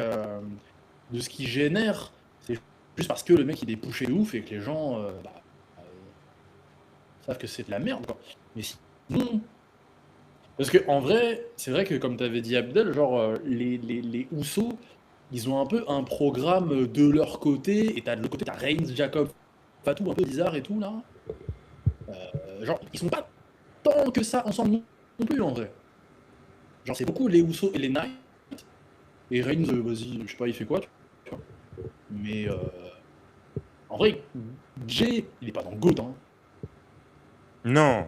de ce qui génère, c'est juste parce que le mec, il est poussé de ouf, et que les gens savent que c'est de la merde, quoi. Mais sinon... Parce que en vrai, c'est vrai que comme tu avais dit Abdel, genre les Usos, ils ont un peu un programme de leur côté, et t'as de l'autre côté, t'as Reigns, Jacob, Fatou, un peu bizarre et tout là. Genre, ils sont pas tant que ça ensemble non plus en vrai. Genre, c'est beaucoup les Usos et les Knights, et Reigns, vas-y, je sais pas, il fait quoi, tu vois. Mais en vrai, Jay, il est pas dans le GOAT, hein. Non,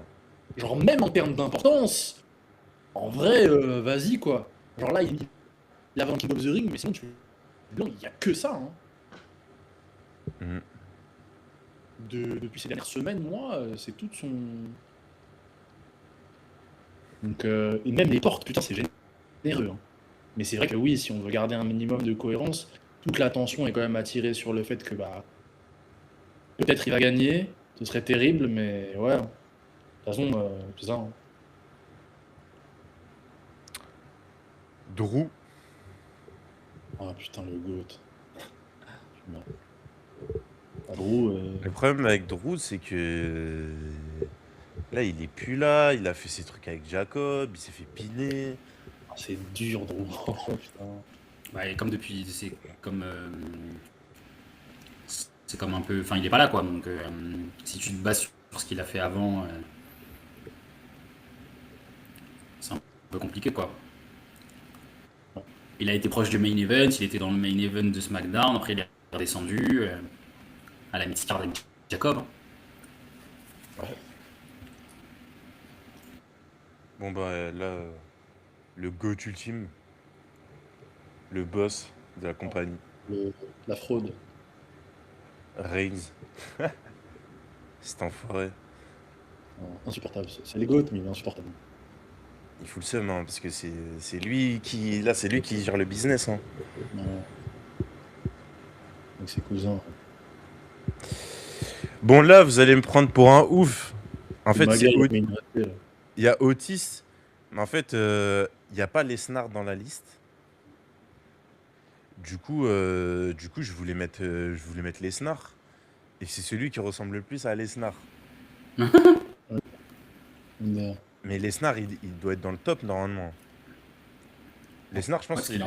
Genre, même en termes d'importance, en vrai, vas-y quoi. Genre là, il avait un King of the Ring, mais sinon, il y a que ça, hein. mm, Depuis ces dernières semaines, moi, c'est toute son. Donc, et même les portes, putain, c'est généreux, hein. Mais c'est vrai que oui, si on veut garder un minimum de cohérence, toute l'attention est quand même attirée sur le fait que bah peut-être il va gagner, ce serait terrible, mais ouais. De toute façon, c'est ça, hein. Drew. Ah putain, le GOAT. Putain. Ah, Drew, Le problème avec Drew, c'est que là, il est plus là. Il a fait ses trucs avec Jacob. Il s'est fait piner. c'est dur, Drew. Oh, putain. Bah, et comme depuis, comme, c'est comme un peu, enfin, il est pas là, quoi. Donc, si tu te bases sur ce qu'il a fait avant, c'est un peu compliqué, quoi. Il a été proche du main event, il était dans le main event de SmackDown, après il est redescendu à la mid-card avec Jacob, hein. Ouais. Bon, bah là, le GOAT ultime. Le boss de la compagnie. La fraude. Reigns. C'est enfoiré. Insupportable. C'est les GOAT, mais il est insupportable. Il fout le seum, hein, parce que c'est lui qui. Là, c'est lui qui gère le business. Hein. Ouais. Avec ses cousins. Bon, là, vous allez me prendre pour un ouf. En fait, Maga, il a mis une raclée, là. il y a Otis, mais en fait, il n'y a pas Lesnar dans la liste. Du coup, je voulais mettre Lesnar. Et c'est celui qui ressemble le plus à Lesnar. Mais, Mais Lesnar, il doit être dans le top normalement. Lesnar, je pense Ouais, que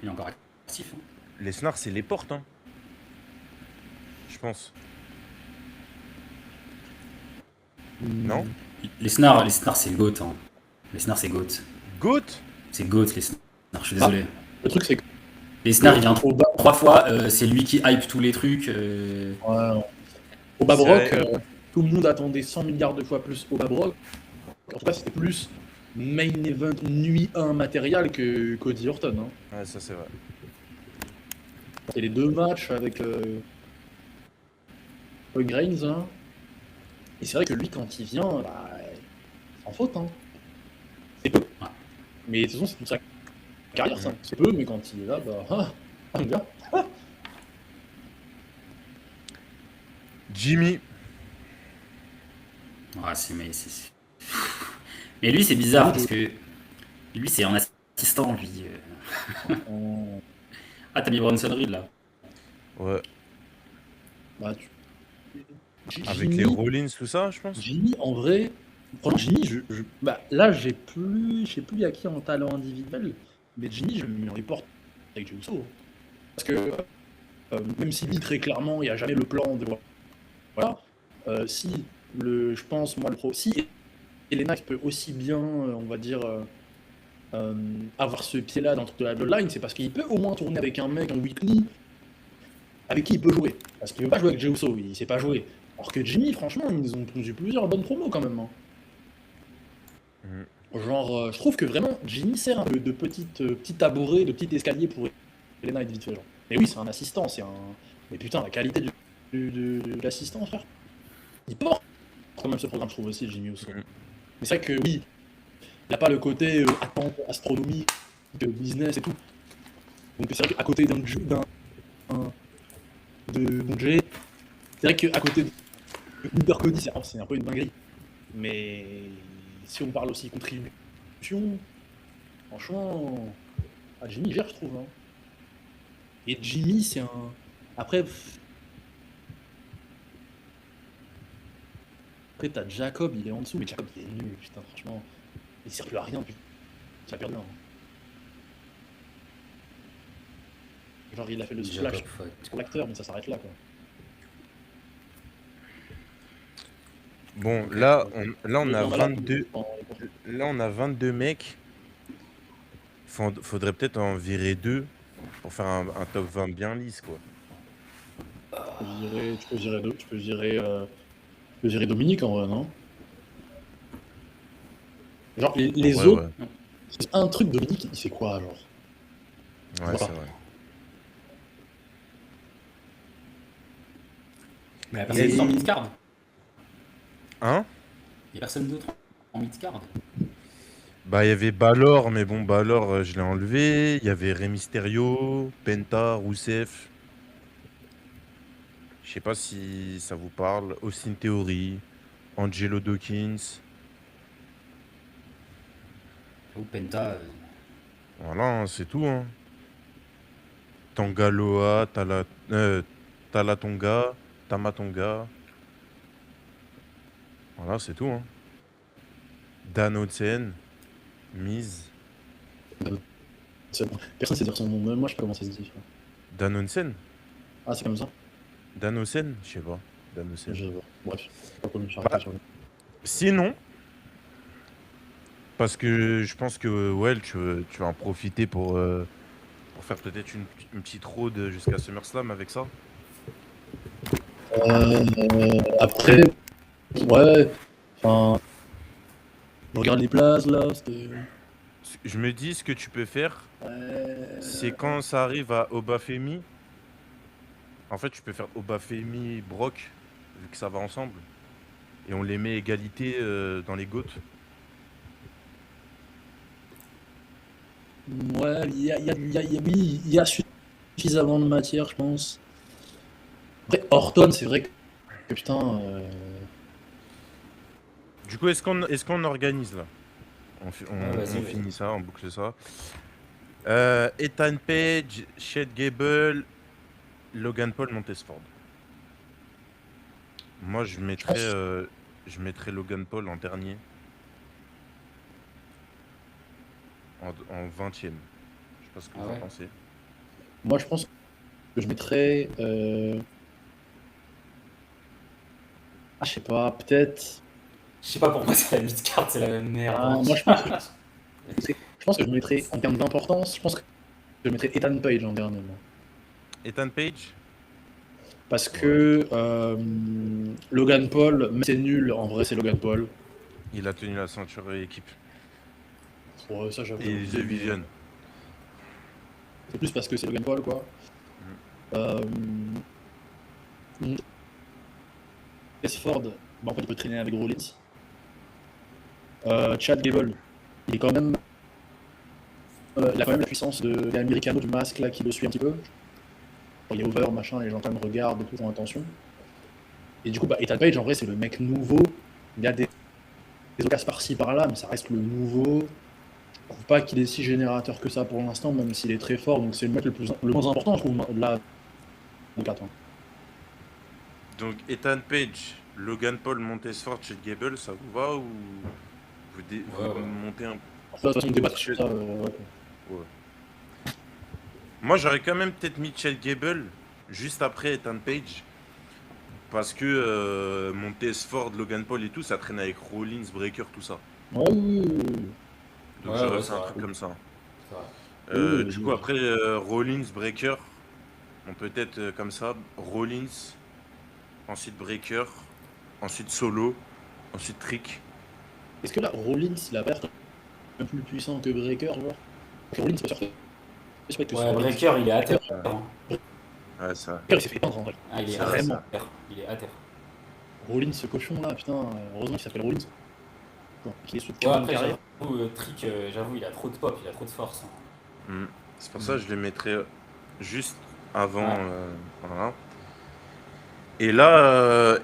il est encore actif, hein. Lesnar, c'est les portes, hein. Je pense. Non? Lesnar, c'est le GOAT, hein. Lesnar, c'est GOAT. GOAT? C'est GOAT, Lesnar. Je suis désolé. le truc, c'est que Lesnar, il vient au bas, 3 fois, c'est lui qui hype tous les trucs. ouais, au Bas C'est Brock, vrai. tout le monde attendait 100 milliards de fois plus au Bas Brock. En tout cas, c'était plus main event nuit 1 matériel que Cody Orton, hein. Ouais, ça c'est vrai. Et les deux matchs avec Reigns, hein. Et c'est vrai que lui, quand il vient, bah, sans faute, hein. C'est peu. Ouais. Mais de toute façon, c'est toute sa carrière, ça. C'est peu, mais quand il est là, bah, on bien. Jimmy. Ouais, mais lui, c'est bizarre parce que lui, c'est un assistant, lui. Euh, Ah, t'as mis Bronson Reed là. Ouais. bah, Avec les Rollins, tout ça, je pense. Jimmy, en vrai, franchement, Jimmy, bah, là, je sais plus il y a qui en talent individuel, mais Jimmy, je me reporte avec Jey Uso. Parce que, même si dit très clairement, il n'y a jamais le plan de. Voilà. Si, je pense, moi, le pro. Si Elena peut aussi bien, on va dire, avoir ce pied-là dans le truc de la Bloodline, c'est parce qu'il peut au moins tourner avec un mec en weekly avec qui il peut jouer. Parce qu'il veut pas jouer avec Jey Uso, il sait pas jouer. Alors que Jimmy, franchement, ils ont pondu plusieurs bonnes promos quand même, hein. Genre, je trouve que vraiment, Jimmy sert un peu de petit tabouret, de petit escalier pour Elena vite fait, genre. Mais oui, c'est un assistant, c'est un. Mais putain, la qualité de l'assistant, frère. Il porte quand même ce programme, je trouve aussi, Jimmy Uso. Mais c'est vrai que oui, il n'a pas le côté attente astronomique, business et tout. Donc c'est vrai qu'à côté de Jay, c'est vrai qu'à côté de Uber Cody, c'est un peu une dinguerie. Mais si on parle aussi contribution, franchement, Jimmy gère, je trouve, hein. Et Jimmy, c'est un. Après, t'as Jacob, il est en dessous, mais Jacob, il est nul, putain, franchement. Il sert plus à rien, ça a perdu. Hein. Genre, il a fait le splash Jacob Fight. pour l'acteur, mais ça s'arrête là, quoi. Bon, Ok. là, on a Non, voilà, 22. Là, on a 22 mecs. Faudrait peut-être en virer 2 pour faire un top 20 bien lisse, quoi. tu peux virer Dominique en vrai, non? Genre, les Ouais, autres, ouais. c'est un truc, Dominique, il fait quoi, genre? Ouais, Voilà. c'est vrai. Mais il y a personne d'autre en mid-card. Hein? Il y a personne d'autre en mid-card. Bah, il y avait Balor, mais bon, Balor, je l'ai enlevé. Il y avait Rey Mysterio, Penta, Rousseff. Je sais pas si ça vous parle. Austin Theory, Angelo Dawkins. Ou Penta. Voilà, hein, c'est tout. Hein. Tangaloa, Talatonga, Tamatonga. Voilà, c'est tout. Hein. Dan Hudson, Miz. Personne sait dire son nom, même moi je sais comment ça se dit. Dan Hudson? Ah, c'est comme ça? Dan Hudson? Je sais pas. Dan Hudson. Je sais pas. Bref, pas comme je Bah, sur lui. Sinon, parce que je pense que ouais, tu vas en profiter pour faire peut-être une petite road jusqu'à SummerSlam avec ça. Après, ouais, enfin, je regarde les places là, c'était. Je me dis, ce que tu peux faire, Ouais. c'est quand ça arrive à Obafemi, en fait, tu peux faire Obafemi, Brock, vu que ça va ensemble, et on les met égalité dans les GOAT. Ouais, oui, il y a suffisamment de matière, je pense. Après, Orton, c'est vrai que putain. Du coup, est-ce qu'on organise là? Vas-y, On vas-y. finit ça, on boucle ça. Ethan Page, Chad Gable, Logan Paul, Montesford. Moi, je mettrais Logan Paul en dernier. En 20e. Je sais pas ce que Ah vous en ouais. pensez. Moi, je pense que je mettrais. Ah, je sais pas, peut-être. Je sais pas pourquoi c'est la mid-card, c'est la même merde. Ah, moi, je pense que je mettrais, en termes d'importance, je pense que je mettrais Ethan Page en dernier. Moi. Ethan Page? Parce que Logan Paul, mais c'est nul, en vrai, c'est Logan Paul. Il a tenu la ceinture équipe. Ouais, ça, j'avoue. Et The Vision. C'est plus parce que c'est Logan Paul, quoi. Ford, bah, en fait, il peut traîner avec Rollins. Chad Gable, il est quand même. Il a quand même la puissance de l'Americano du masque là qui le suit un petit peu. Il est over, machin, les gens quand même regardent et tout, font attention. Et du coup, bah, Ethan Page, en vrai, c'est le mec nouveau. Il y a des occasions par-ci par-là, mais ça reste le nouveau. Je trouve pas qu'il est si générateur que ça pour l'instant, même s'il est très fort. Donc c'est le mec le moins important, je trouve, là. Donc attends. Donc Ethan Page, Logan Paul, Montesford, Chad Gable, ça vous va ou vous Ouais. montez un... De toute façon, débattre sur ça, ouais. Ouais. Moi, j'aurais quand même peut-être mis Chad Gable juste après Ethan Page. Parce que Montesford, Logan Paul et tout, ça traîne avec Rollins, Breaker, tout ça. Ouais, oui. Donc Ouais, j'aurais ouais, fait c'est un vrai. truc comme ça. C'est vrai. Du coup, après Rollins, Breaker, on peut être comme ça. Rollins, ensuite Breaker, ensuite Solo, ensuite Trick. Est-ce que là, Rollins, il a pas l'air un peu plus puissant que Breaker, genre? Parce que Rollins, c'est pas sûr que Ouais, Breaker, il est à terre. Hein. Ouais, ça. Breaker, il s'est fait peindre en vrai. Ah, il est C'est à vrai, Vraiment. terre. Il est à terre. Rollins, ce cochon là, putain, heureusement qu'il s'appelle Rollins. Bon, qu'il est sous Ouais, de après, carrière. Trick, j'avoue, il a trop de pop, il a trop de force. Hein. C'est pour ça que je les mettrais juste avant. Ouais. Voilà. Et là,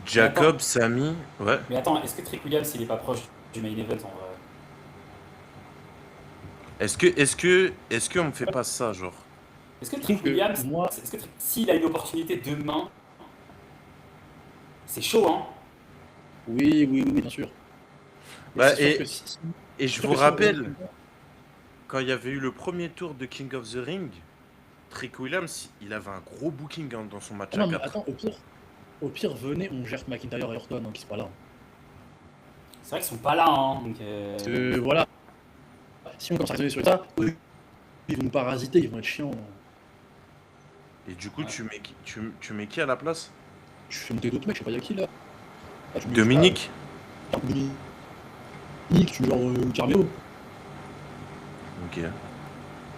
Jacob, attends. Sami, ouais. Mais attends, est-ce que Trick Williams, il est pas proche du main event en vrai? Est-ce qu'on me fait pas ça, genre? Est-ce que Je Trick trouve que Williams, moi, s'il a une opportunité demain, c'est chaud, hein? oui, bien sûr. Bah, c'est sûr que si, et c'est je sûr vous que si on regarde rappelle, comme ça, quand il y avait eu le premier tour de King of the Ring, Trick Williams, il avait un gros booking hein, dans son match à non, mais 4. attends, au pire, venez, on gère McIntyre et Orton, hein, qui sont pas là. C'est vrai qu'ils sont pas là, hein, donc Parce que voilà, si on commence à raisonner sur ça, eux, ils vont nous parasiter, ils vont être chiants. Et du coup, ouais. tu mets qui à la place? Tu fais monter d'autres mecs, je sais pas, y'a qui là? Ah, tu mets, je sais Dominique? pas, Dominique, tu genre Carmelo. Ok.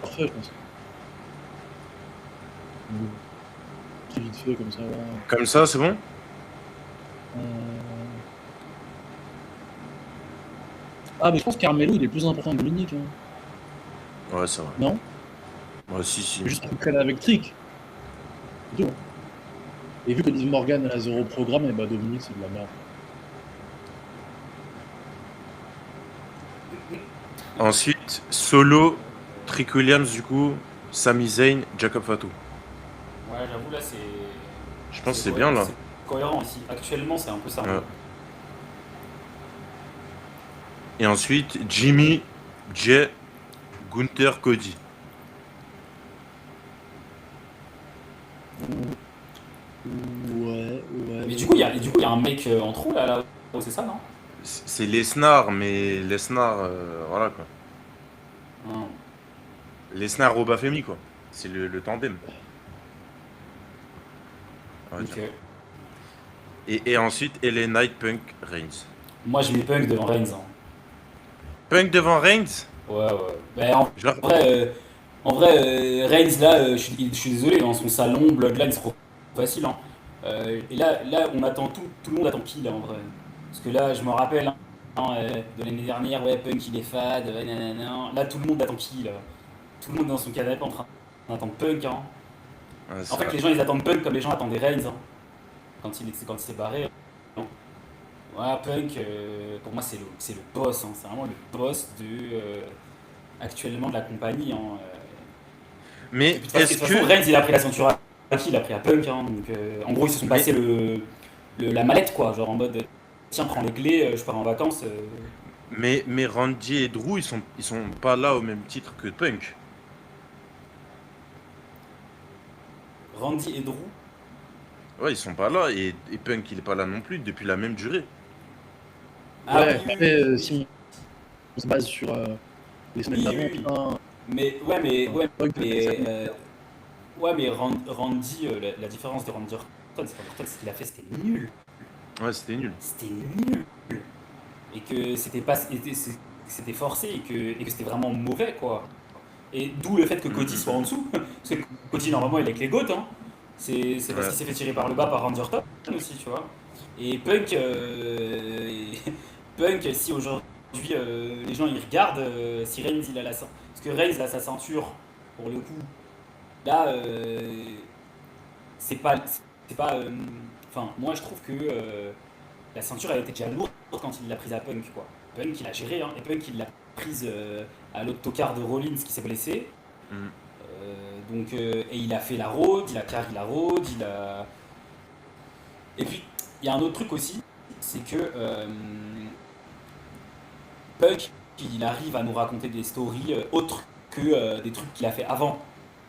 Parfait, je pense. Qui vite fait comme ça, là. Comme ça, c'est bon? Ah, mais je pense que Carmelo, il est plus important que Dominique. Hein. Ouais, c'est vrai. Non? Ouais, si. Juste pour traîner avec Trick. C'est tout. Hein. Et vu que Liv Morgan a 0 programme, et bah Dominique, c'est de la merde. Ensuite, solo, Trick Williams, du coup, Sami Zayn, Jacob Fatu. Ouais, j'avoue, là, c'est. Je pense que c'est bien là. C'est cohérent ici. Actuellement, c'est un peu ça. Ouais. Et ensuite, Jimmy, Jay, Gunther, Cody. Ouais. Mais du coup, il y a un mec en trou là, c'est ça, non? C'est Lesnar, mais Lesnar, voilà quoi. Non. Lesnar, Obafemi quoi. C'est le tandem. On va Ok. dire. Et ensuite, LA Knight, Punk, Reigns. Moi, je mets Punk devant Reigns. Hein. Punk devant Reigns? Ouais, ouais. Ben, en Je leur- vrai, Reigns, là, je suis désolé, dans son salon, Bloodline, c'est trop facile. Hein. Et là, on attend tout le monde attend qui, là, en vrai? Parce que là, je me rappelle de l'année dernière, ouais, Punk, il est fade, ouais, nanana. Là, tout le monde attend qui, là? Tout le monde dans son canapé en train d'attendre Punk. Hein. Ouais, En c'est fait, vrai. les gens, ils attendent Punk comme les gens attendaient Reigns hein, quand il s'est barré. Hein. Ouais, Punk, pour moi, c'est le boss. Hein. C'est vraiment le boss actuellement de la compagnie. Hein. Et Mais puis de toute est-ce façon, que. Reigns, il a pris la ceinture à qui? Il a pris à Punk. Hein. Donc, en gros, ils se sont Mais, passés la mallette, quoi. Genre en mode, tiens, prends les clés, je pars en vacances. mais Randy et Drew, ils sont pas là au même titre que Punk. Randy et Drew. Ouais, ils sont pas là. Et Punk, il est pas là non plus depuis la même durée. Ah Ouais, oui, après, si on se base sur les semaines oui, d'avant, oui, oui. putain, Punk peut Mais, desservir. Randy, la différence de Randy Orton, c'est qu'Orton, ce qu'il a fait, c'était nul. Ouais, c'était nul. C'était nul. Et que c'était forcé et que c'était vraiment mauvais, quoi. Et d'où le fait que Cody soit en dessous. Parce que Cody, normalement, il est avec les GOAT. Hein. C'est parce Ouais. qu'il s'est fait tirer par le bas par Randy Orton aussi, tu vois. Et Punk, Punk si aujourd'hui les gens ils regardent, si Reigns il a la ceinture. Parce que Reigns a sa ceinture, pour le coup, là, c'est pas. C'est pas. Enfin, moi je trouve que la ceinture elle était déjà lourde quand il l'a prise à Punk, quoi. Punk il a géré, hein, et Punk il l'a prise à l'autocar de Rollins qui s'est blessé. Mm. Et il a fait la road, il a carry la road, il a. Et puis, il y a un autre truc aussi, c'est que Punk, il arrive à nous raconter des stories autres que des trucs qu'il a fait avant.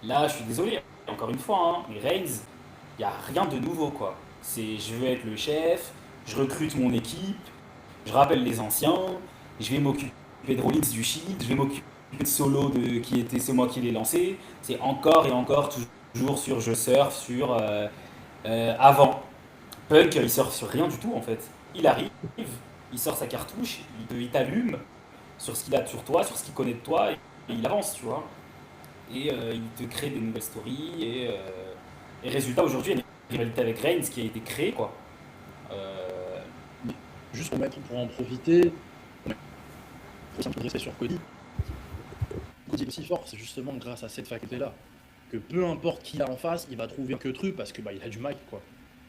Là, je suis désolé, encore une fois, hein, mais Reigns, il n'y a rien de nouveau, quoi. C'est je veux être le chef, je recrute mon équipe, je rappelle les anciens, je vais m'occuper de Rollins du Shield, je vais m'occuper de Solo c'est moi qui l'ai lancé. C'est encore et encore toujours sur je surfe sur avant. Punk, il sort sur rien du tout en fait. Il arrive, il sort sa cartouche, il t'allume sur ce qu'il a sur toi, sur ce qu'il connaît de toi, et il avance, tu vois. Et il te crée des nouvelles stories, et résultat, aujourd'hui, il y a une rivalité avec Reigns qui a été créée, quoi. Euh, Juste pour en profiter, on faut un peu de respect sur Cody. Cody est aussi fort, c'est justement grâce à cette faculté-là. Que peu importe qui il a en face, il va trouver un que truc parce que bah, il a du mic, quoi.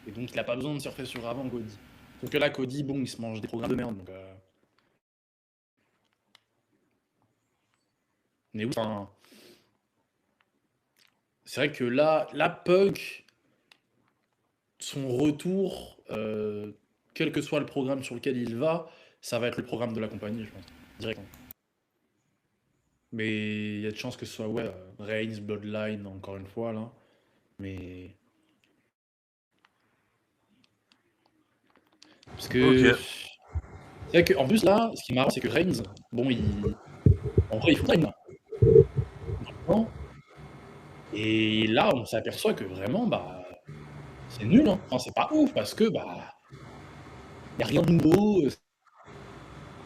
Et donc il a pas besoin de surfer sur avant Cody. Sauf que là, Cody, bon, il se mange des programmes de merde. Donc, mais oui, enfin, c'est vrai que là, Punk, son retour, quel que soit le programme sur lequel il va, ça va être le programme de la compagnie, je pense, directement. Mais il y a de chances que ce soit, ouais, Reigns, Bloodline, encore une fois, là. Mais. Parce que. Ok. C'est vrai qu'en plus, là, ce qui est marrant, c'est que Reigns, bon, en vrai, il faut Reigns, hein. Et là, on s'aperçoit que vraiment, bah, c'est nul, hein. Enfin, c'est pas ouf, parce que, bah, il n'y a rien de nouveau, c'est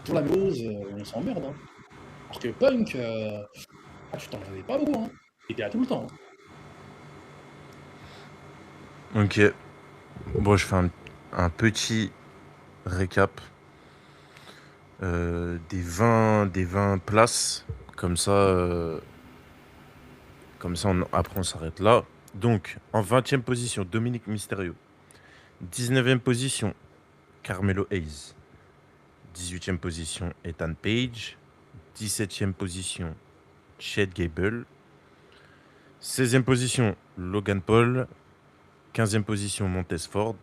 toujours la même chose, on s'emmerde, hein. Alors que Punk, tu t'en avais pas beaucoup, hein. Il était là tout le temps, hein. Ok. Bon, je fais un petit récap des 20 places. Comme ça, après on s'arrête là. Donc, en 20e position, Dominique Mysterio. 19e position, Carmelo Hayes. 18e position, Ethan Page. 17e position, Chad Gable. 16e position, Logan Paul. 15e position, Montez Ford.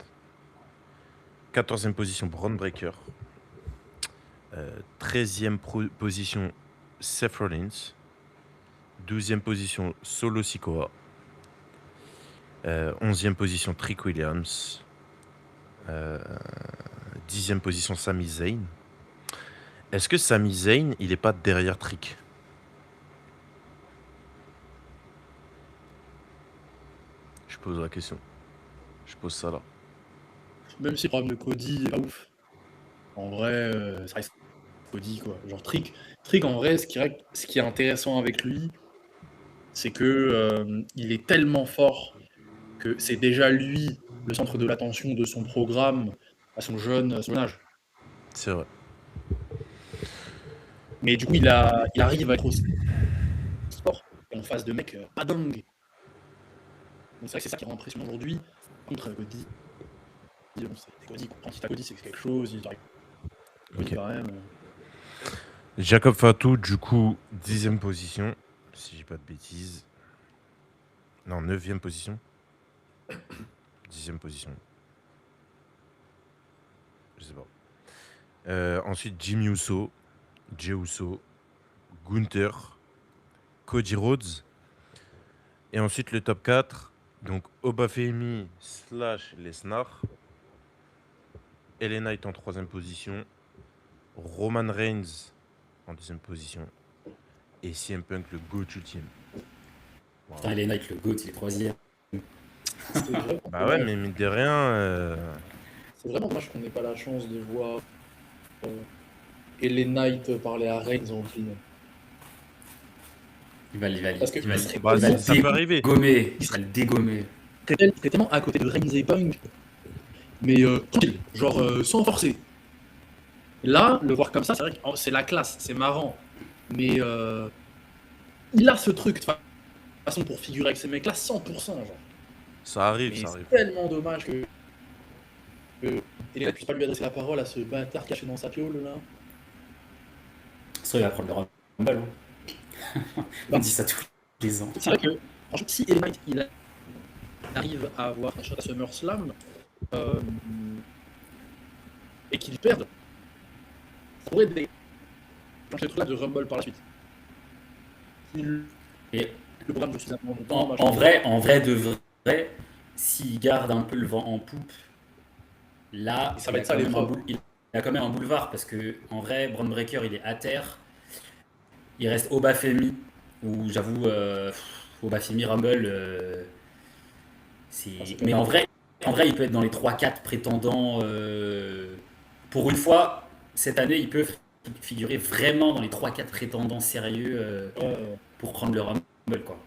14e position, Braun Breaker. 13e position, Seth Rollins. 12e position, Solo Sikoa. 11e position, Trick Williams. 10e position, Sami Zayn. Est-ce que Sami Zayn, il est pas derrière Trick? Je pose la question. Je pose ça là. Même si le problème de Cody est pas ouf. En vrai, ça reste Cody, quoi. Genre, Trick, en vrai, ce qui est intéressant avec lui, c'est que il est tellement fort que c'est déjà lui le centre de l'attention de son programme à son jeune âge. C'est vrai. Mais du coup, il arrive à être aussi fort en face de mecs pas dingues. Donc c'est vrai que c'est ça qui rend impressionnant aujourd'hui. Contre Cody, bon, c'est Cody. Quand il t'a Cody, c'est quelque chose. Il arrive Cody Ok. quand même. Jacob Fatou, du coup, 10e position. Si j'ai pas de bêtises. Non, 9e position. 10e position. Je sais pas. Ensuite, Jimmy Uso, Jey Uso, Gunther, Cody Rhodes. Et ensuite, le top 4. Donc, Obafemi / Lesnar. LA Knight en 3e position. Roman Reigns en 2e position. Et CM Punk, le GOAT ultime. Voilà. Putain, LA Knight, le GOAT, il est 3ème. C'est vrai, Bah ouais, mais mine de rien. c'est vraiment dommage qu'on n'ait pas la chance de voir LA Knight parler à Reigns en film. Il va, il va, Parce que il va, il serait Bah, tellement, ça peut arriver. dégommer. Il va le dégommer. il serait tellement à côté de Reigns et Punk, mais tranquille, genre sans forcer. Là, le voir comme ça, c'est vrai que c'est la classe, c'est marrant. Mais il a ce truc de toute façon pour figurer avec ces mecs-là 100%. Genre. Ça arrive, Mais ça c'est arrive. tellement dommage que Elena puisse pas lui adresser la parole à ce bâtard caché dans sa piole là. Ça, il va prendre le Rumble. Hein. On dit ça tous les ans. C'est vrai que, franchement, si Elena il arrive à avoir un shot à SummerSlam et qu'il perde, ça pourrait déclencher le truc là de Rumble par la suite. Et Le programme dure suffisamment longtemps. en vrai de vrai, s'il garde un peu le vent en poupe, là, ça va être ça l'épreuve. Il a quand même un boulevard parce que en vrai, Braun Breaker, il est à terre. Il reste Obafemi, où j'avoue, Obafemi Rumble, mais en vrai, il peut être dans les 3-4 prétendants. Pour une fois, cette année, il peut figurer vraiment dans les 3-4 prétendants sérieux pour prendre le Rumble, quoi.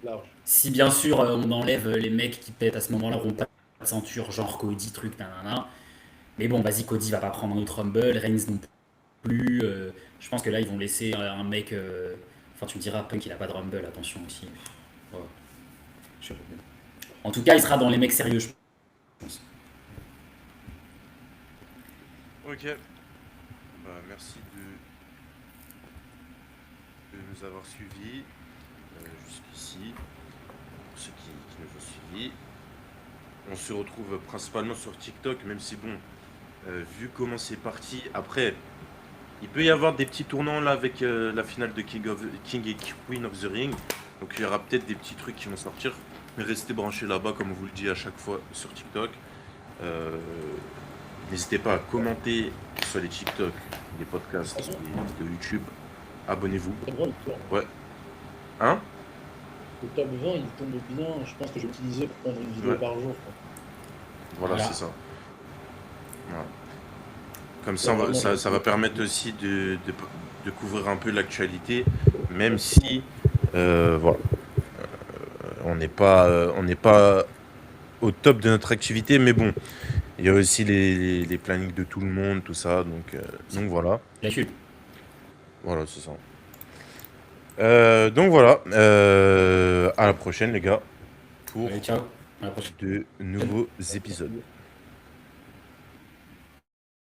Large. Si bien sûr on enlève les mecs qui peut-être à ce moment-là n'auront pas de ceinture, genre Cody, truc, nanana. Mais bon, vas-y, Cody va pas prendre un autre Rumble, Reigns non plus. Je pense que là, ils vont laisser un mec. Enfin, tu me diras, Punk, il a pas de Rumble, attention aussi. Ouais. En tout cas, il sera dans les mecs sérieux, je pense. Ok. Bah, merci de nous avoir suivis jusqu'ici. Pour ceux qui nous ont suivis. On se retrouve principalement sur TikTok, même si bon, vu comment c'est parti, après, il peut y avoir des petits tournants là avec la finale de King et Queen of the Ring. Donc il y aura peut-être des petits trucs qui vont sortir. Mais restez branchés là-bas, comme on vous le dit à chaque fois sur TikTok. Euh, N'hésitez pas à commenter sur les TikTok, les podcasts, De toute façon, les vidéos YouTube. Abonnez-vous. le top 20, il tourne. Ouais. Hein? Le top 20, il tombe bien. Je pense que je vais l'utiliser pour prendre une vidéo Ouais. par jour, quoi. Voilà, Voilà. c'est ça. Voilà. Comme ça, ça va permettre aussi de couvrir un peu l'actualité, même si voilà, on n'est pas au top de notre activité, mais bon, il y a aussi les plannings de tout le monde, tout ça, donc voilà. La chute. Voilà, c'est ça. Donc voilà, à la prochaine les gars, pour Allez, ciao. À la prochaine. de nouveaux épisodes.